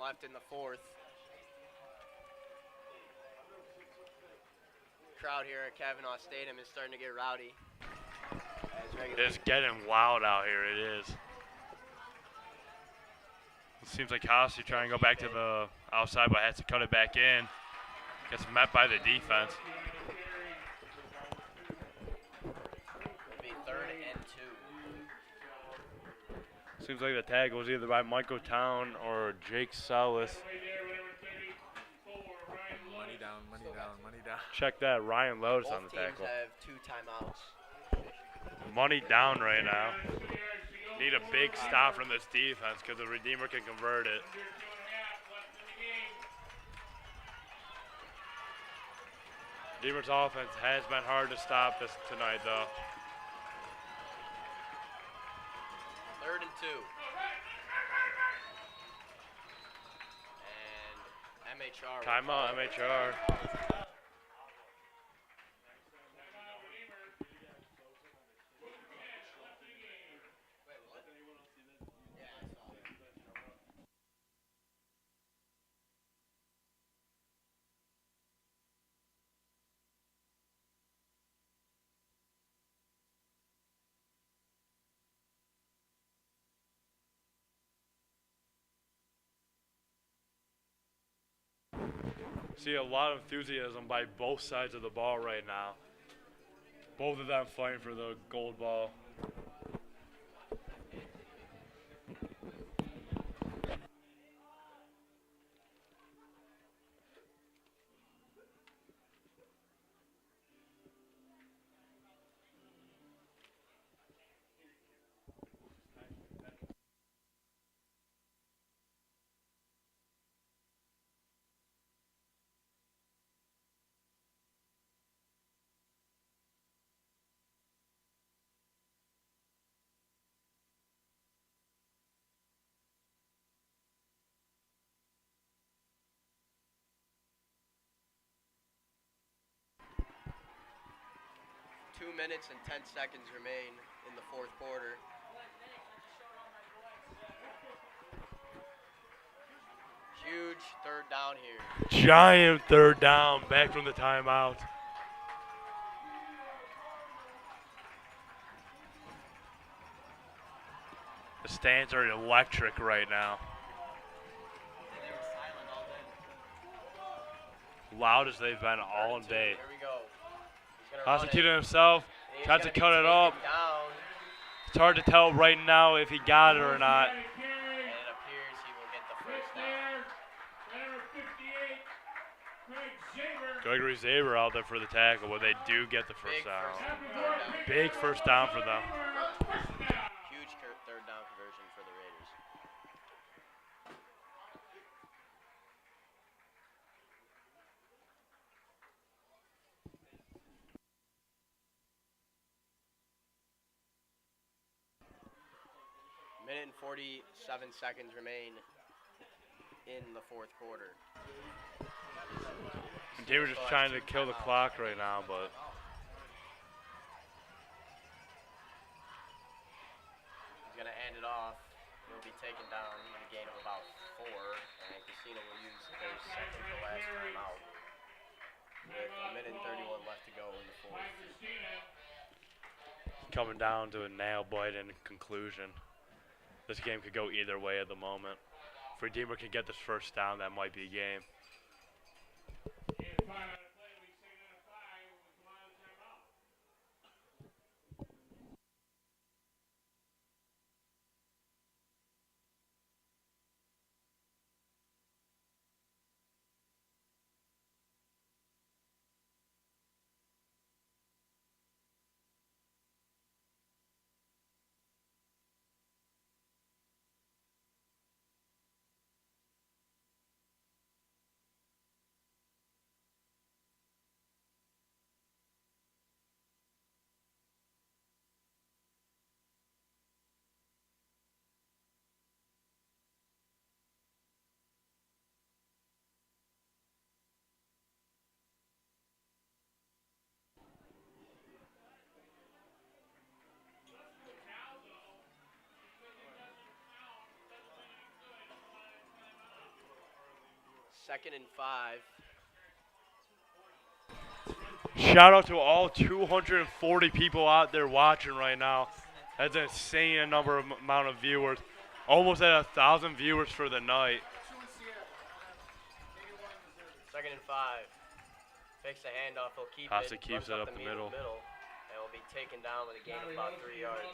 Left in the fourth. Crowd here at Kavanaugh Stadium is starting to get rowdy.
It's getting wild out here, it is. It seems like Hossie trying to go back to the outside, but has to cut it back in. Gets met by the defense.
It'll be 3rd and 2.
Seems like the tag was either by Michael Town or Jake Salas.
Money down, money down, money down.
Check that, Ryan Lowe's
Both
on the
teams
tackle.
have 2 timeouts.
Money down right now. Need a big stop from this defense because the Redeemer can convert it. Deemer's offense has been hard to stop this tonight, though.
3rd and 2. And MHR.
Timeout, MHR. See a lot of enthusiasm by both sides of the ball right now. Both of them fighting for the gold ball.
Two minutes and 10 seconds remain in the 4th quarter. Huge 3rd down here.
Giant 3rd down back from the timeout. The stands are electric right now. Loud as they've been all day.
Here we go. He's gonna run it.
Prosecutor himself
He's
tries to
gonna be
cut it
taken
up.
down,
It's hard to tell right now if he got it or not.
and it appears he will get the first down.
Number 58, Craig Zaber.
Gregory Zaber out there for the tackle, but they do get the first
Big
down.
first down.
Big first down for them.
Huge 3rd down conversion for the Raiders. Minute and 47 seconds remain in the 4th quarter.
They were just trying to kill the clock right now, but
He's going to hand it off. He'll be taken down with a gain of about 4, and Christina will use their second to last timeout with a minute and 31 left to go in the 4th.
coming down to a nail-biting conclusion. This game could go either way at the moment. If Redeemer can get this first down, that might be a game.
Second and 5.
Shout out to all 240 people out there watching right now. That's an insane amount of viewers. Almost at 1,000 viewers for the night.
Second and 5. Fakes the handoff. He'll keep
Pasta
it.
keeps
runs
it up the middle.
And will be taken down with a gain of about 3 yards.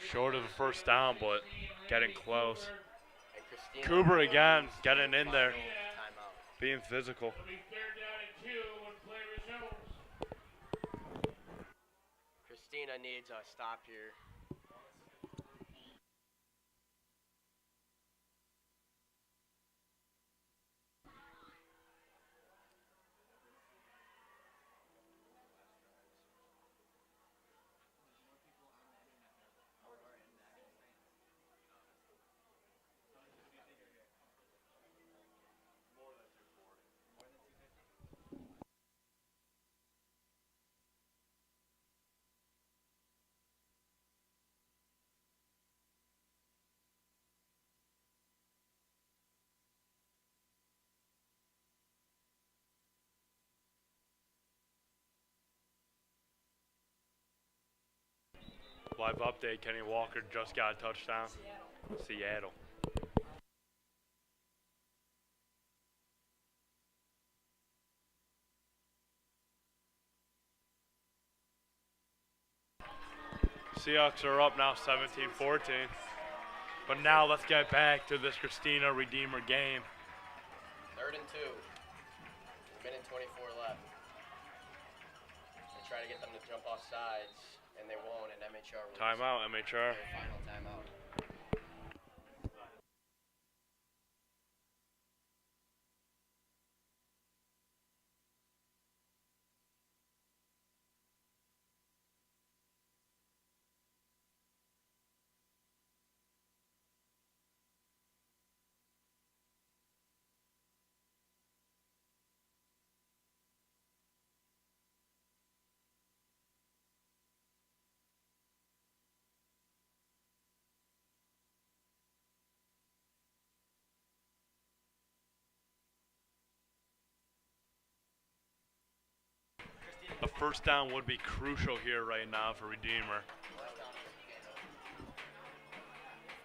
Short of the first down, but getting close.
And Christina
Cooper again, getting in there,
timeout.
being physical.
Christina needs a stop here.
Live update, Kenny Walker just got a touchdown. Seattle. Seahawks are up now 17-14. But now let's get back to this Christina Redeemer game.
3rd and 2. Minute 24 left. They try to get them to jump off sides, and they won't, and MHR will
Timeout, MHR.
their final timeout.
A first down would be crucial here right now for Redeemer.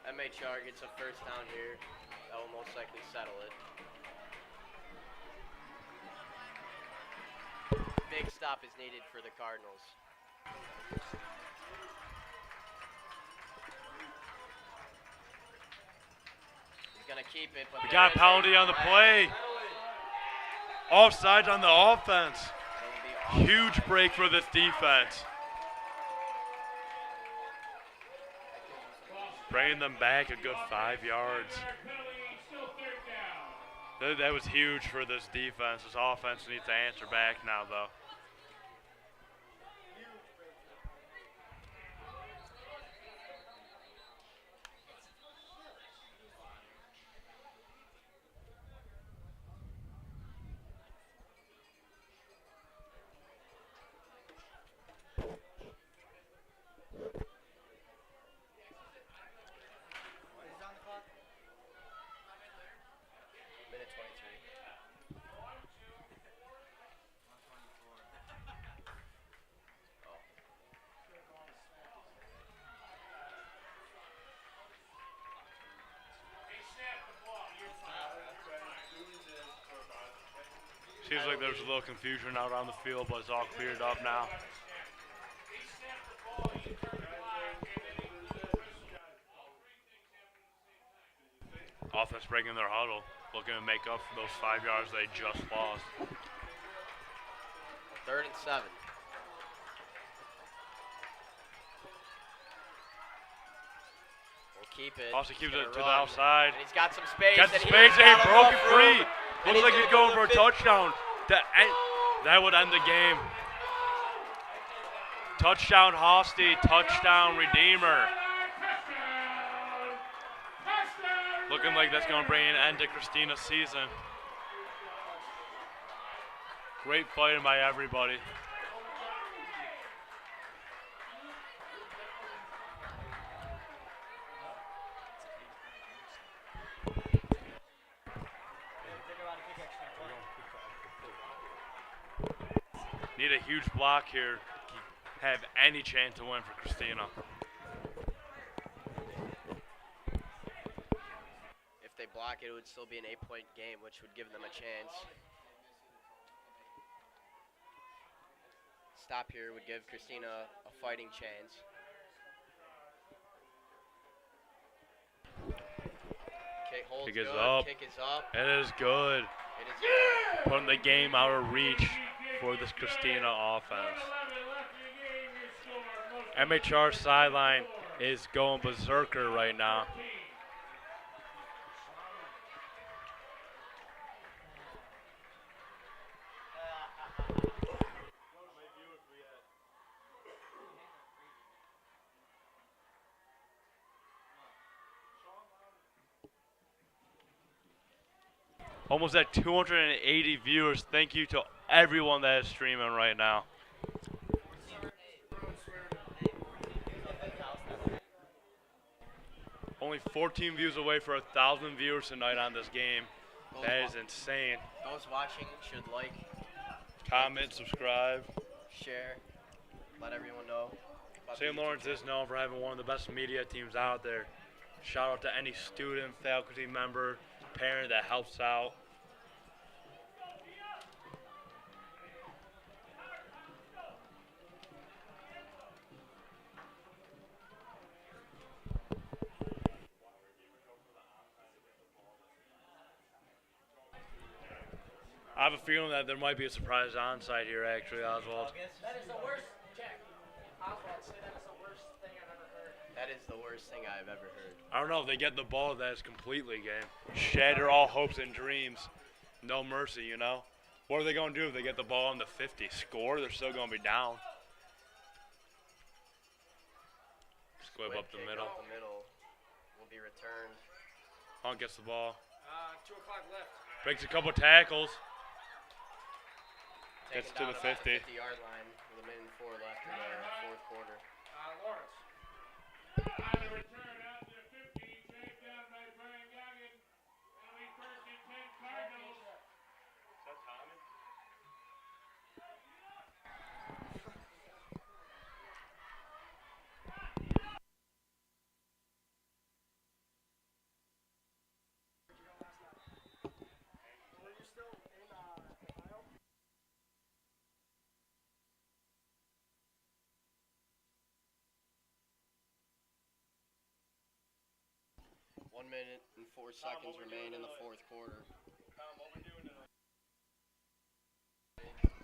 MHR gets a first down here. That will most likely settle it. Big stop is needed for the Cardinals. He's going to keep it, but
We got a penalty on the play. Offsides on the offense. Huge break for this defense. Bringing them back a good 5 yards. That was huge for this defense. This offense needs to answer back now, though.
Minute 23.
Seems like there's a little confusion out on the field, but it's all cleared up now. Offense breaking their huddle, looking to make up for those 5 yards they just lost.
3rd and 7. We'll keep it.
Also keeps
He's
it
gonna
to the
run.
outside.
And he's got some space.
Got the
and
space
he's
and he
got
broke
enough
it free.
room. And
Looks like he's going for a
fifth.
touchdown. That would end the game. Touchdown Hosty, touchdown Redeemer. Looking like that's going to bring an end to Christina's season. Great fighting by everybody. Need a huge block here. Have any chance to win for Christina.
If they block it, it would still be an 8-point game, which would give them a chance. Stop here would give Christina a fighting chance. Kick holds
Kick is
good.
up.
Kick is up.
It is good.
It is good.
Putting the game out of reach for this Christina offense. MHR sideline is going berserker right now. Almost at 280 viewers. Thank you to everyone that is streaming right now. Only 14 views away for 1,000 viewers tonight on this game. That is insane.
Those watching should like,
Comment, subscribe.
share, let everyone know.
St. Laurence is known for having one of the best media teams out there. Shout out to any student, faculty member, parent that helps out. I have a feeling that there might be a surprise onside here, actually, Oswald.
That is the worst, Jack. Oswald, say that is the worst thing I've ever heard.
That is the worst thing I've ever heard.
I don't know if they get the ball, that is completely game. Shatter all hopes and dreams. No mercy, you know? What are they going to do if they get the ball in the 50? Score? They're still going to be down. Squib up the
kick
middle.
Up the middle will be returned.
Hunt gets the ball.
2 o'clock left.
Breaks a couple tackles. Gets
Taken
to
down
the
about
50.
50-yard line with a minute and 4 left in the fourth quarter.
Laurence.
On the return out to the 50, dragged down by Brian Goggin. That'll be first and 10 Cardinals.
Is that Tommy?
1 minute and 4 seconds remain in the fourth quarter.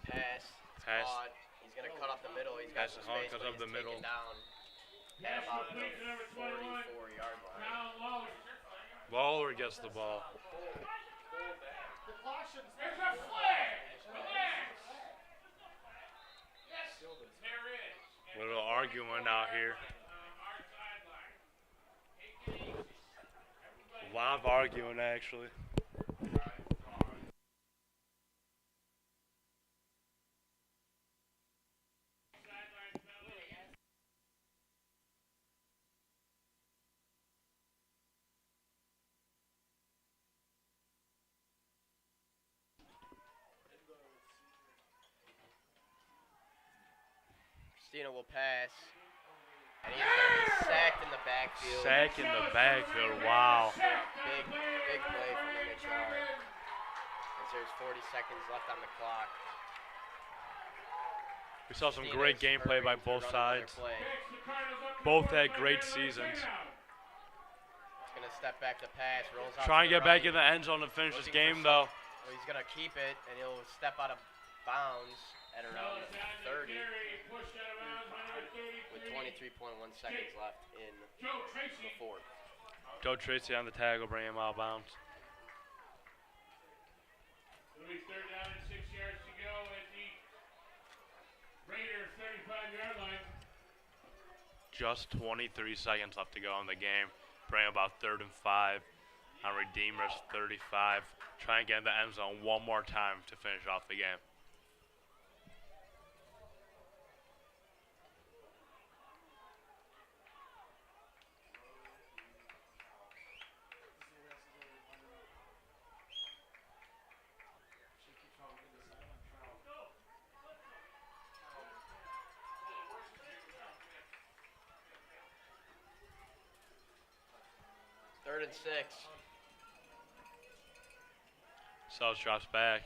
Pass.
Pass.
Caught. He's going to cut up the middle. He's got
Pass
some
to Hunt,
space,
cuts
but
up
he's
the middle.
taken down at about the 44-yard line.
Down low.
Lawler gets the ball.
There's a flag. Relax. Yes, there is.
Little arguing out here.
Our sideline. Take it easy.
A lot of arguing, actually.
Christina will pass. And he's going to be sacked in the backfield.
Sack in the backfield. Wow.
Big play from the HR. As there's 40 seconds left on the clock.
We saw some
Christina's
great gameplay by
hurrying to
both
run another
sides.
play.
Both had great seasons.
He's going to step back to pass. Rolls out
Trying to
to
get back
right.
in the end zone to finish this
Looking for
game, though.
Well, he's going to keep it, and he'll step out of bounds at around 30 with 23.1 seconds left in the fourth.
Joe Tracy on the tackle, bring him out of bounds.
It'll be third down and 6 yards to go at the Raider 35-yard line.
Just 23 seconds left to go in the game. Bring about 3rd and 5 on Redeemer's 35. Try and get in the end zone one more time to finish off the game.
Third and 6.
Sells drops back.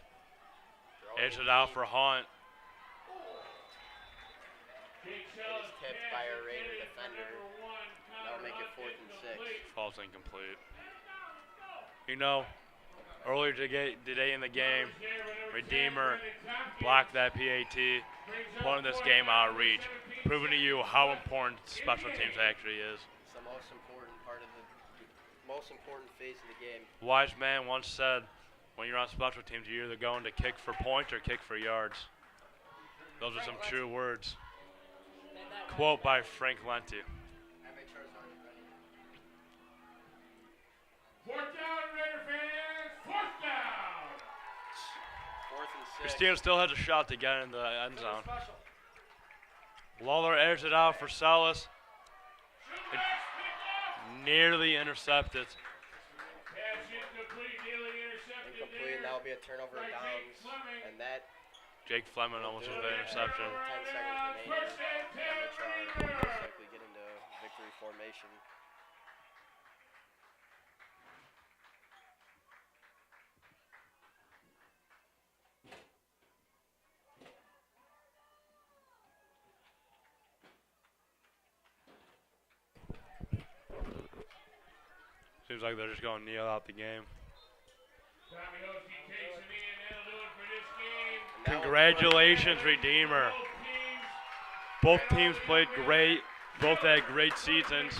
Throwing
Edge it out
deep.
for Hunt.
Big
It
Shell
is
is
tipped
pass
by a
intended
Raider
for
defender.
number 1,
That'll make it
Connor
4th and 6.
incomplete.
Falls incomplete. You know, earlier today in the game, Redeemer blocked that PAT, pulling this game out of reach, proving to you how important special teams actually is.
It's the most important part of the most important phase of the game.
Wise man once said, when you're on special teams, you're either going to kick for points or kick for yards. Those are some true words. Quote by Frank Lenti.
Fourth down, Raider fans. Fourth down.
4th and 6.
Christina still has a shot to get in the end zone. Lawler airs it out for Salas. It nearly intercepted.
Pass incomplete, nearly intercepted
Incomplete, and
there.
that'll be a turnover
by
of
Jake
downs.
Fleming.
And that
Jake Fleming almost with an interception.
10 seconds remaining. Amateur most likely get into victory formation.
Seems like they're just going to kneel out the game. Congratulations, Redeemer. Both teams played great. Both had great seasons.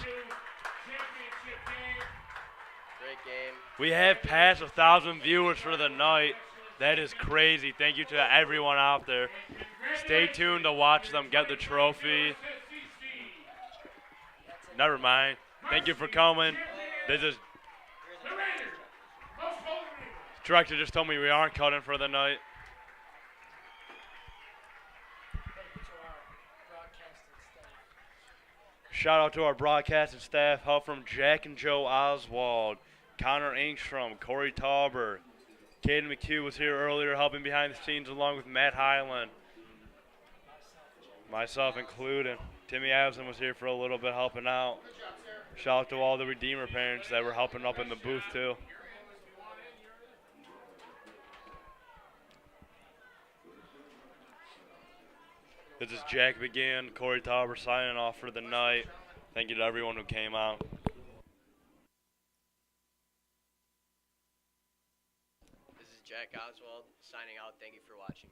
Great game.
We have passed 1,000 viewers for the night. That is crazy. Thank you to everyone out there. Stay tuned to watch them get the trophy. Never mind. Thank you for coming. This is Director just told me we aren't cutting for the night. Shout out to our broadcasting staff. Help from Jack and Joe Oswald, Connor Engstrom, Corey Tauber. Caden McHugh was here earlier helping behind the scenes along with Matt Highland. Myself included. Timmy Avison was here for a little bit helping out. Shout out to all the Redeemer parents that were helping up in the booth too. This is Jack McGinn, Corey Tauber signing off for the night. Thank you to everyone who came out.
This is Jack Oswald signing out. Thank you for watching.